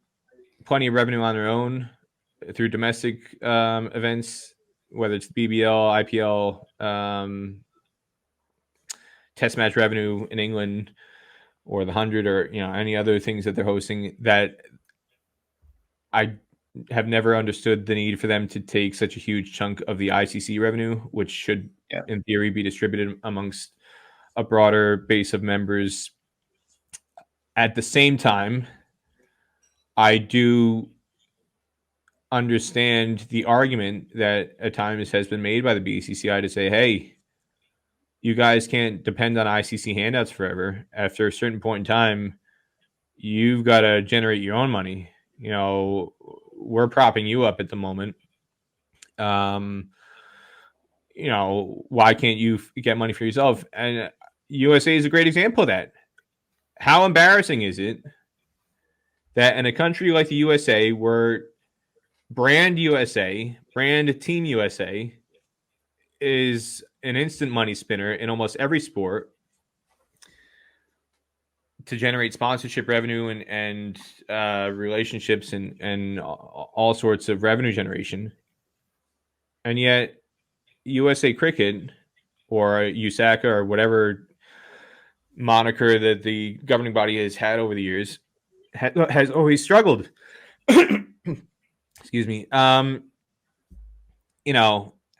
plenty of revenue on their own through domestic events, whether it's the BBL, IPL, Test match revenue in England, or the 100, or any other things that they're hosting. That I have never understood the need for them to take such a huge chunk of the ICC revenue, which should, in theory, be distributed amongst a broader base of members. At the same time, I do understand the argument that at times has been made by the BCCI to say, hey, you guys can't depend on ICC handouts forever. After a certain point in time, you've got to generate your own money. We're propping you up at the moment. Why can't you get money for yourself? And USA is a great example of that. How embarrassing is it that in a country like the USA, where brand USA, brand Team USA is an instant money spinner in almost every sport to generate sponsorship revenue and relationships and all sorts of revenue generation. And yet USA Cricket, or USACA, or whatever moniker that the governing body has had over the years, has always struggled. Excuse me. How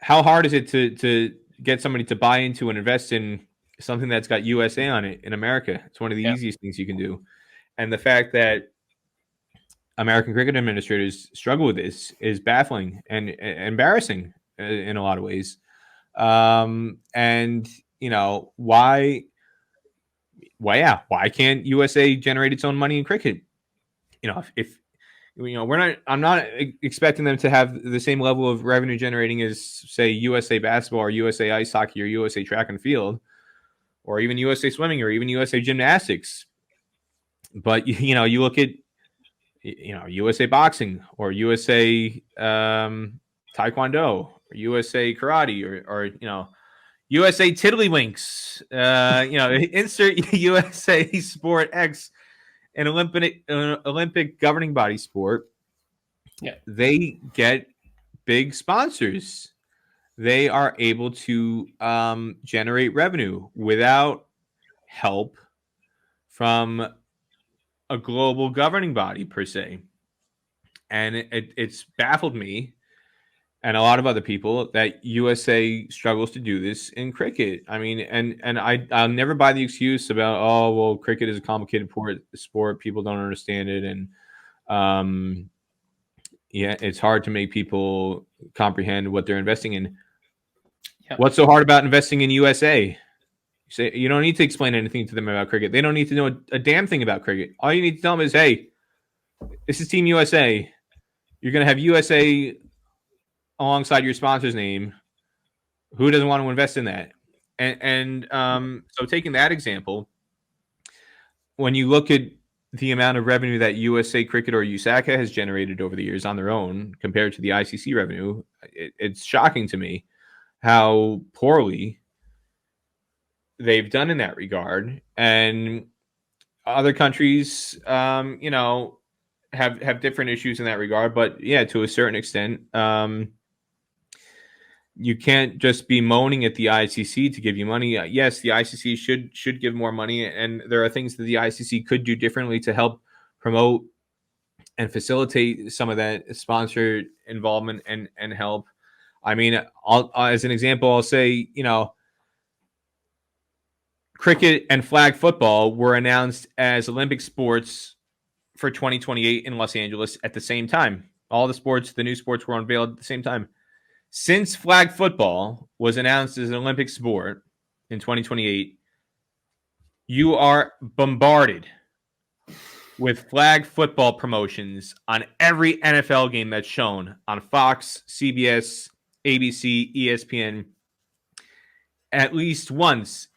hard is it to get somebody to buy into and invest in something that's got USA on it in America? It's one of the easiest things you can do. And the fact that American cricket administrators struggle with this is baffling and embarrassing in a lot of ways. Why can't USA generate its own money in cricket? I'm not expecting them to have the same level of revenue generating as, say, USA basketball or USA ice hockey or USA track and field, or even USA swimming or even USA gymnastics. But you look at USA boxing or USA taekwondo or USA karate or USA tiddlywinks. Insert USA Sport X, an Olympic governing body sport. Yeah, they get big sponsors. They are able to generate revenue without help from a global governing body per se. And it's baffled me and a lot of other people that USA struggles to do this in cricket. I mean, and I'll never buy the excuse about, oh, well, cricket is a complicated sport. People don't understand it. And it's hard to make people comprehend what they're investing in. Yeah. What's so hard about investing in USA? You don't need to explain anything to them about cricket. They don't need to know a damn thing about cricket. All you need to tell them is, hey, this is Team USA. You're going to have USA alongside your sponsor's name. Who doesn't want to invest in that? So taking that example, when you look at the amount of revenue that USA Cricket or USACA has generated over the years on their own compared to the ICC revenue, it's shocking to me how poorly they've done in that regard. And other countries, have different issues in that regard. But yeah, to a certain extent, you can't just be moaning at the ICC to give you money. Yes, the ICC should give more money, and there are things that the ICC could do differently to help promote and facilitate some of that sponsor involvement and help. I mean, as an example, I'll say, cricket and flag football were announced as Olympic sports for 2028 in Los Angeles at the same time. All the new sports were unveiled at the same time. Since flag football was announced as an Olympic sport in 2028, you are bombarded with flag football promotions on every NFL game that's shown on Fox, CBS, ABC, ESPN. At least once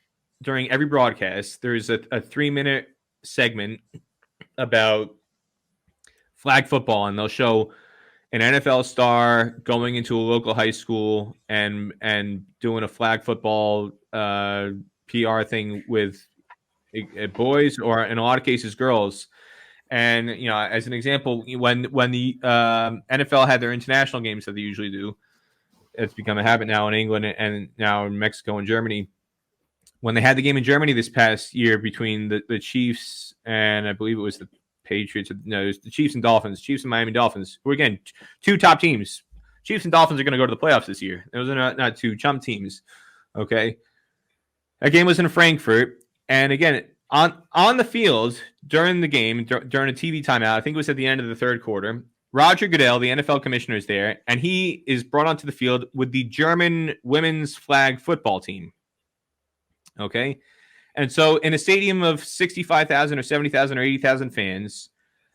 during every broadcast, there's a 3-minute segment about flag football, and they'll show an NFL star going into a local high school and doing a flag football PR thing with boys, or in a lot of cases girls. And as an example, when the NFL had their international games that they usually do, it's become a habit now in England and now in Mexico and Germany. When they had the game in Germany this past year between the Chiefs and I believe it was the Patriots. No, it was the Chiefs and Dolphins. Chiefs and Miami Dolphins, who again, two top teams. Chiefs and Dolphins are going to go to the playoffs this year. Those are not two chump teams. Okay, that game was in Frankfurt, and again on the field during the game, during a TV timeout, I think it was at the end of the third quarter. Roger Goodell, the NFL commissioner, is there, and he is brought onto the field with the German women's flag football team. Okay. And so in a stadium of 65,000 or 70,000 or 80,000 fans,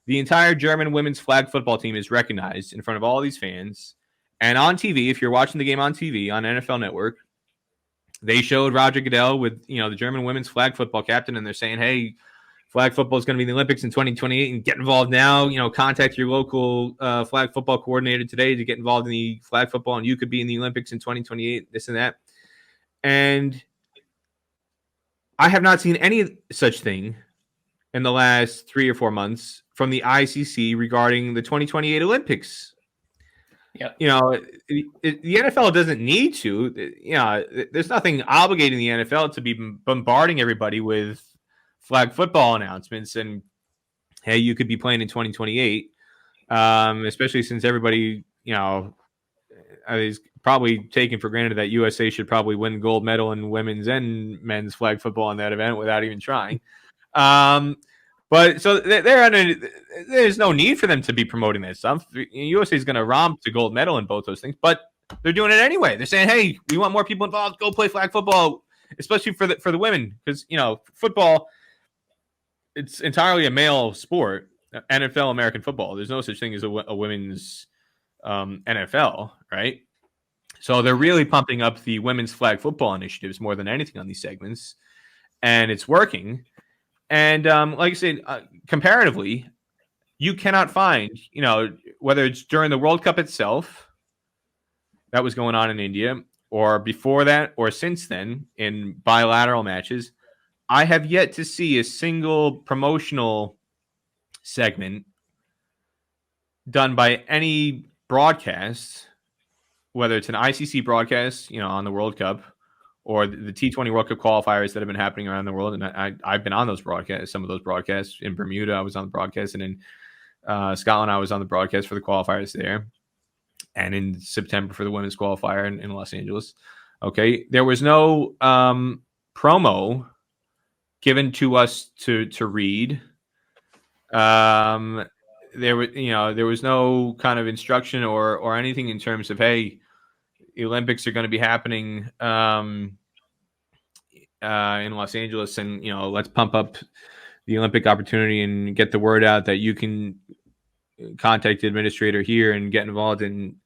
the entire German women's flag football team is recognized in front of all these fans. And on TV, if you're watching the game on TV, on NFL Network, they showed Roger Goodell with, the German women's flag football captain, and they're saying, hey, flag football is going to be in the Olympics in 2028 and get involved now. Contact your local flag football coordinator today to get involved in the flag football, and you could be in the Olympics in 2028, this and that. And I have not seen any such thing in the last 3 or 4 months from the ICC regarding the 2028 Olympics. Yeah. The NFL doesn't need to. There's nothing obligating the NFL to be bombarding everybody with flag football announcements and, hey, you could be playing in 2028, especially since everybody, is probably taken for granted that USA should probably win gold medal in women's and men's flag football in that event without even trying. But so there's no need for them to be promoting that stuff. USA is going to romp to gold medal in both those things, but they're doing it anyway. They're saying, hey, we want more people involved. Go play flag football, especially for the women, because football, it's entirely a male sport. NFL, American football. There's no such thing as a women's NFL, right? So they're really pumping up the women's flag football initiatives more than anything on these segments, and it's working. And like I said, comparatively, you cannot find, whether it's during the World Cup itself that was going on in India, or before that, or since then in bilateral matches, I have yet to see a single promotional segment done by any broadcast, whether it's an ICC broadcast, on the World Cup, or the T20 World Cup qualifiers that have been happening around the world. And I've been on those broadcasts, some of those broadcasts. In Bermuda, I was on the broadcast, and in Scotland, I was on the broadcast for the qualifiers there. And in September for the women's qualifier in Los Angeles. Okay. There was no promo given to us to read. There was no kind of instruction or anything in terms of, hey, the Olympics are going to be happening in Los Angeles, and let's pump up the Olympic opportunity and get the word out that you can contact the administrator here and get involved in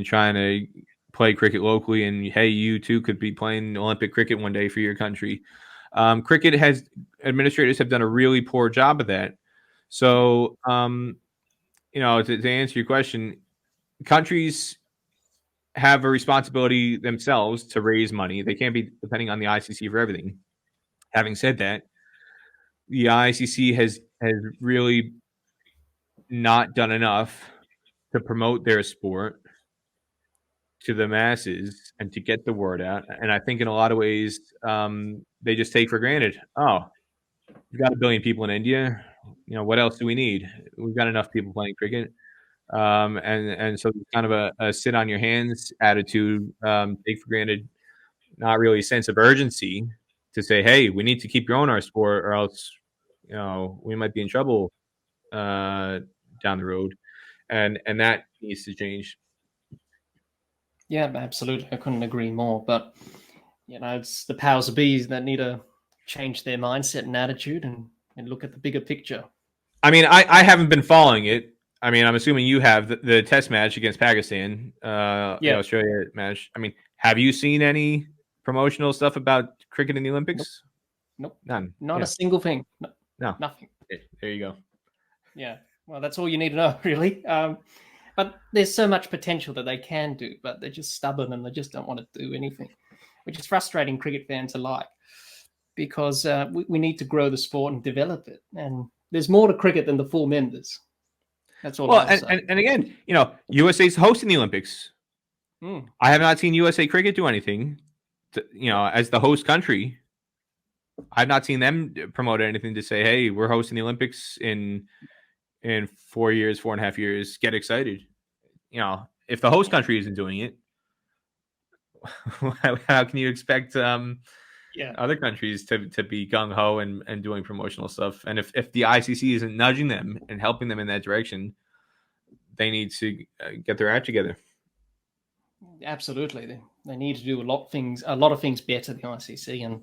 trying to play cricket locally, and hey, you too could be playing Olympic cricket one day for your country. Administrators have done a really poor job of that. So to answer your question, countries have a responsibility themselves to raise money. They can't be depending on the ICC for everything. Having said that, the ICC has really not done enough to promote their sport to the masses and to get the word out. And I think in a lot of ways, they just take for granted, oh, we've got 1 billion people in India. What else do we need? We've got enough people playing cricket. And so it's kind of a sit on your hands attitude, take for granted, not really a sense of urgency to say, hey, we need to keep growing our sport, or else we might be in trouble down the road, and that needs to change. Yeah, absolutely. I couldn't agree more. But it's the powers of be that need to change their mindset and attitude and look at the bigger picture. I mean, I haven't been following it. I mean, I'm assuming you have the test match against Pakistan, the Australia match. I mean, have you seen any promotional stuff about cricket in the Olympics? Nope. None. Not a single thing. No. Nothing. There you go. Yeah. Well, that's all you need to know, really. But there's so much potential that they can do, but they're just stubborn and they just don't want to do anything, which is frustrating cricket fans alike, because we need to grow the sport and develop it. And there's more to cricket than the full members. That's all. Well, and again, USA's hosting the Olympics. I have not seen USA Cricket do anything, as the host country. I've not seen them promote anything to say, hey, we're hosting the Olympics in 4.5 years. Get excited. If the host country isn't doing it, how can you expect other countries to be gung-ho and doing promotional stuff? And if the ICC isn't nudging them and helping them in that direction, they need to get their act together. Absolutely. They need to do a lot of things better, the ICC,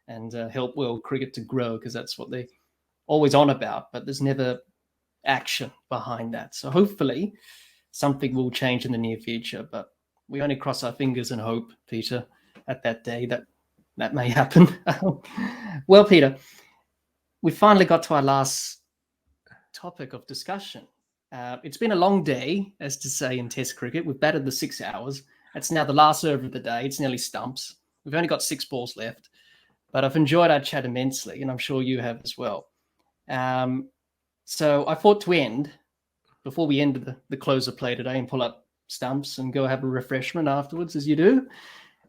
and help world cricket to grow, because that's what they're always on about, but there's never action behind that. So hopefully something will change in the near future, but we only cross our fingers and hope, Peter, at that day that may happen. Well, Peter, we finally got to our last topic of discussion. It's been a long day, as to say, in Test cricket. We've batted the 6 hours. It's now the last over of the day. It's nearly stumps. We've only got 6 balls left, but I've enjoyed our chat immensely, and I'm sure you have as well. So I thought to end, before we end the closer play today and pull up stumps and go have a refreshment afterwards, as you do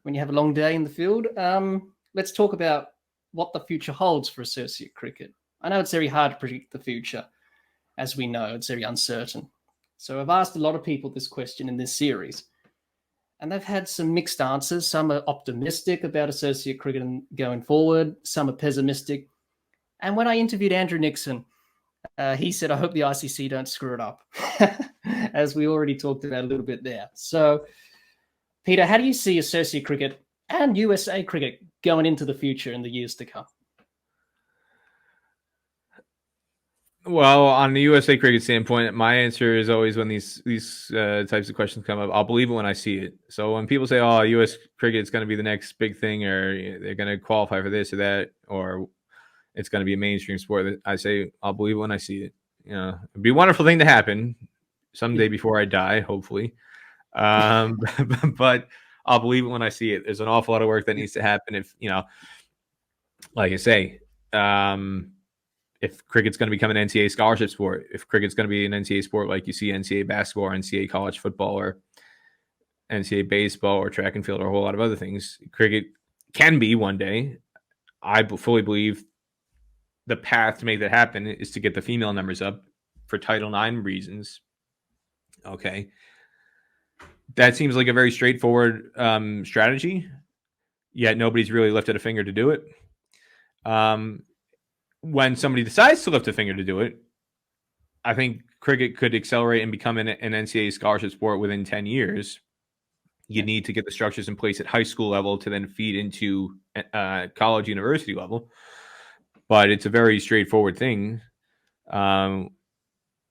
when you have a long day in the field, let's talk about what the future holds for associate cricket. I know it's very hard to predict the future. As we know, it's very uncertain. So I've asked a lot of people this question in this series, and they've had some mixed answers. Some are optimistic about associate cricket going forward. Some are pessimistic. And when I interviewed Andrew Nixon, he said, I hope the ICC don't screw it up, as we already talked about a little bit there. So, Peter, how do you see associate cricket and USA cricket going into the future in the years to come? Well, on the USA cricket standpoint, my answer is always, when these types of questions come up, I'll believe it when I see it. So when people say, "Oh, US cricket is going to be the next big thing," or they're going to qualify for this or that, or it's going to be a mainstream sport, I say, I'll believe it when I see it. It'd be a wonderful thing to happen someday before I die, hopefully. But I'll believe it when I see it. There's an awful lot of work that needs to happen. If like I say, if cricket's going to become an NCAA scholarship sport, if cricket's going to be an NCAA sport like you see NCAA basketball or NCAA college football or NCAA baseball or track and field or a whole lot of other things, cricket can be one day. I fully believe the path to make that happen is to get the female numbers up for Title IX reasons. Okay. That seems like a very straightforward strategy, yet nobody's really lifted a finger to do it. When somebody decides to lift a finger to do it, I think cricket could accelerate and become an NCAA scholarship sport within 10 years. You need to get the structures in place at high school level to then feed into college, university level. But it's a very straightforward thing. We know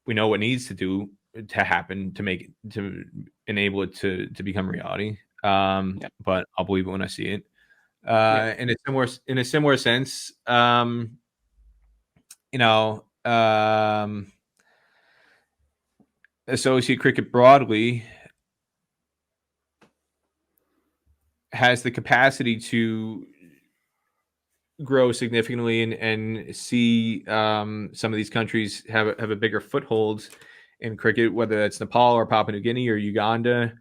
what needs to happen to enable it to become reality. But I'll believe it when I see it. In a similar sense, associate cricket broadly has the capacity to grow significantly and see some of these countries have a bigger foothold in cricket, whether that's Nepal or Papua New Guinea or Uganda.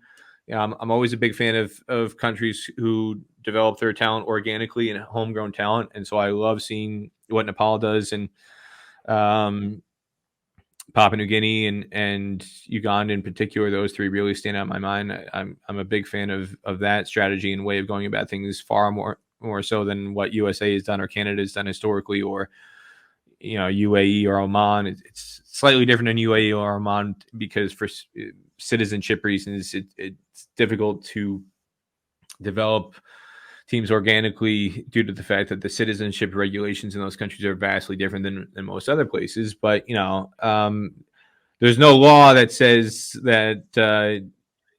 I'm always a big fan of countries who develop their talent organically and homegrown talent, and so I love seeing what Nepal does and Papua New Guinea and Uganda in particular, those three really stand out in my mind. I'm a big fan of that strategy and way of going about things, far more so than what USA has done or Canada has done historically, or UAE or Oman. It's slightly different in UAE or Oman because for citizenship reasons, it's difficult to develop teams organically due to the fact that the citizenship regulations in those countries are vastly different than most other places. But there's no law that says that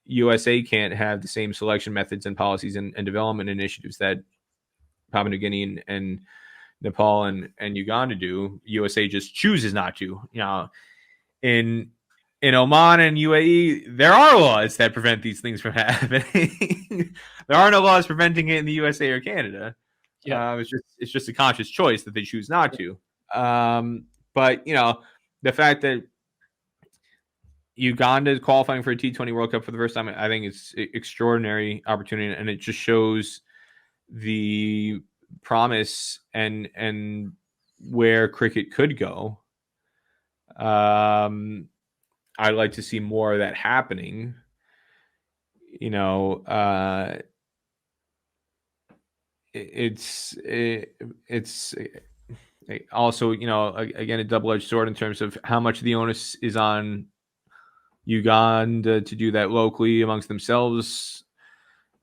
USA can't have the same selection methods and policies and development initiatives that Papua New Guinea and Nepal and Uganda do. USA just chooses not to. In Oman and UAE, there are laws that prevent these things from happening. There are no laws preventing it in the USA or Canada. Yeah, it's just a conscious choice that they choose not to. But the fact that Uganda is qualifying for a T20 World Cup for the first time, I think it's an extraordinary opportunity, and it just shows the promise and where cricket could go. I'd like to see more of that happening. It's also, again, a double-edged sword in terms of how much of the onus is on Uganda to do that locally amongst themselves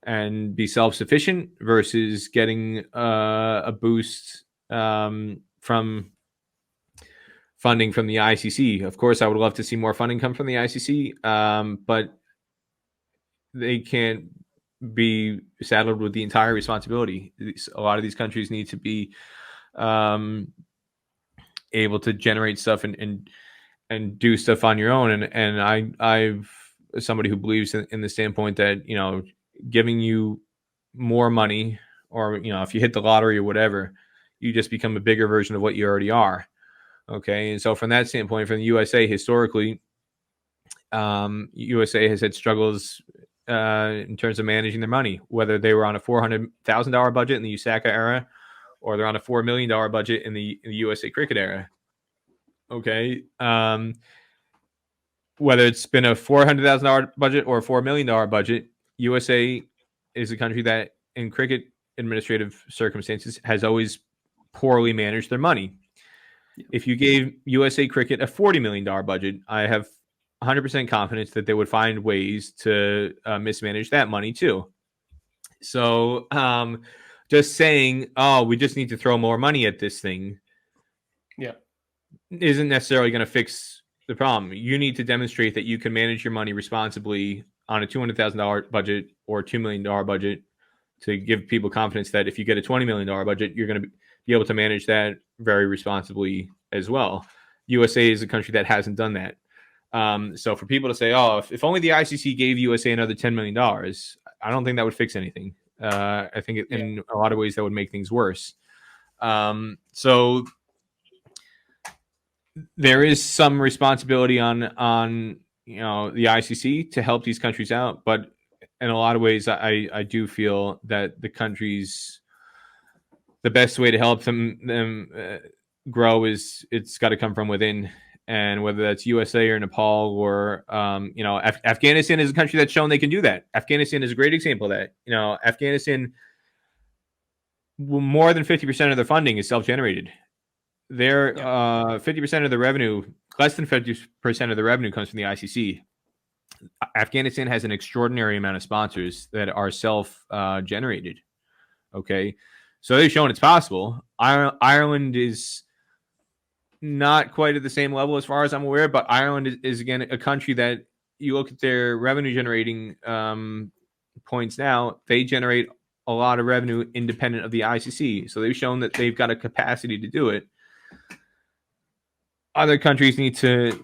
and be self-sufficient versus getting a boost from funding from the ICC. Of course, I would love to see more funding come from the ICC, but they can't be saddled with the entire responsibility. A lot of these countries need to be able to generate stuff and do stuff on your own. And I've somebody who believes in the standpoint that giving you more money, or if you hit the lottery or whatever, you just become a bigger version of what you already are. Okay, and so from that standpoint, from the USA historically, USA has had struggles in terms of managing their money, whether they were on a $400,000 budget in the USACA era, or they're on a $4 million budget in the USA Cricket era. Okay, whether it's been a $400,000 budget or a $4 million budget, USA is a country that, in cricket administrative circumstances, has always poorly managed their money. If you gave USA Cricket a $40 million budget, I have 100% confidence that they would find ways to mismanage that money too. So just saying, we just need to throw more money at this thing, isn't necessarily going to fix the problem. You need to demonstrate that you can manage your money responsibly on a $200,000 budget or $2 million budget to give people confidence that if you get a $20 million budget, you're going to be able to manage that very responsibly as well. USA is a country that hasn't done that. So for people to say, if only the ICC gave USA another $10 million, I don't think that would fix anything. I think in a lot of ways that would make things worse. So there is some responsibility on the ICC to help these countries out, but in a lot of ways, I do feel that the countries, the best way to help them grow is it's got to come from within. And whether that's USA or Nepal or Afghanistan is a country that's shown they can do that. Afghanistan is a great example of that. Afghanistan, more than 50% of their funding is self-generated. They're 50% of the revenue, less than 50% of the revenue comes from the ICC. Afghanistan has an extraordinary amount of sponsors that are self-generated. Okay, so they've shown it's possible. Ireland is not quite at the same level as far as I'm aware, but Ireland is again a country that you look at their revenue generating points now, they generate a lot of revenue independent of the ICC. So they've shown that they've got a capacity to do it. Other countries need to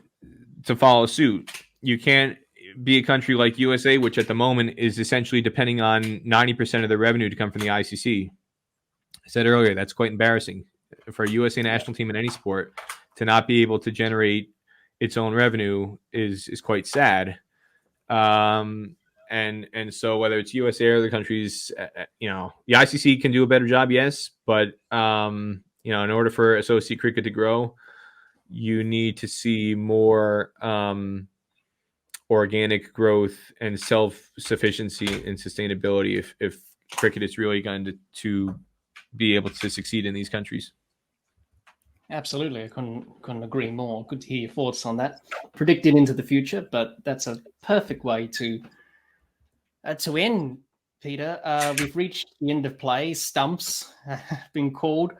follow suit. You can't be a country like USA, which at the moment is essentially depending on 90% of their revenue to come from the ICC. I said earlier, that's quite embarrassing for a USA national team in any sport to not be able to generate its own revenue is quite sad. And so whether it's USA or other countries, the ICC can do a better job, yes, but in order for associate cricket to grow, you need to see more organic growth and self-sufficiency and sustainability if cricket is really going to be able to succeed in these countries. Absolutely, I couldn't agree more. Good to hear your thoughts on that. Predicting into the future, but that's a perfect way to end, Peter. We've reached the end of play. Stumps have been called,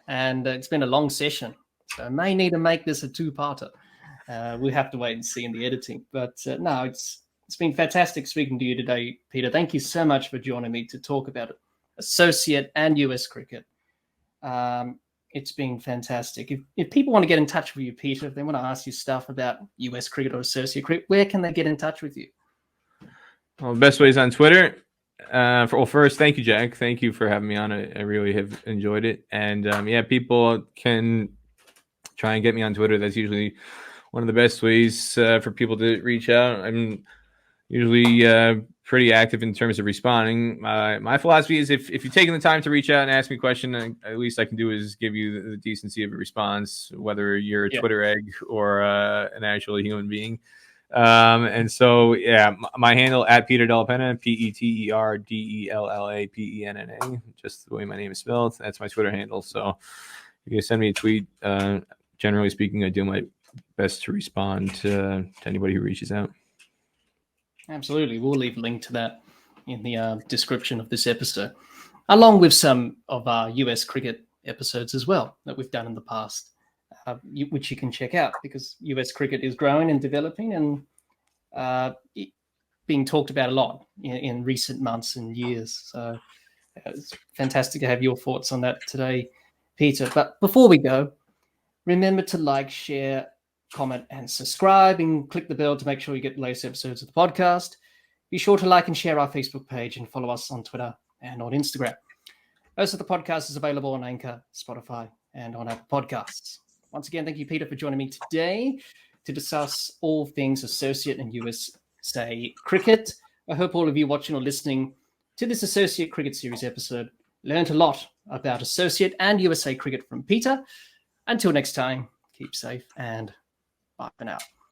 and it's been a long session, so I may need to make this a two-parter. We'll have to wait and see in the editing. But no, it's been fantastic speaking to you today, Peter. Thank you so much for joining me to talk about associate and US cricket. It's been fantastic. If people want to get in touch with you, Peter, if they want to ask you stuff about US cricket or associate cricket, where can they get in touch with you? Well, the best way is on Twitter. First, thank you, Jack. Thank you for having me on. I really have enjoyed it. And people can try and get me on Twitter. That's usually one of the best ways for people to reach out. I'm usually pretty active in terms of responding. My philosophy is if you're taking the time to reach out and ask me a question, at least I can do is give you the decency of a response, whether you're a Twitter egg or an actual human being. And so, my handle at Peter Della Penna, PeterDellaPenna, just the way my name is spelled. That's my Twitter handle. So you can send me a tweet. Generally speaking, I do my best to respond to anybody who reaches out. Absolutely. We'll leave a link to that in the description of this episode, along with some of our US cricket episodes as well that we've done in the past, which you can check out because US cricket is growing and developing and being talked about a lot in recent months and years. So it's fantastic to have your thoughts on that today, Peter. But before we go, remember to like, share, comment, and subscribe, and click the bell to make sure you get the latest episodes of the podcast. Be sure to like and share our Facebook page and follow us on Twitter and on Instagram. Most of the podcast is available on Anchor, Spotify, and on Apple Podcasts. Once again, thank you, Peter, for joining me today to discuss all things associate and USA cricket. I hope all of you watching or listening to this Associate Cricket Series episode learned a lot about associate and USA cricket from Peter. Until next time, keep safe and bye for now.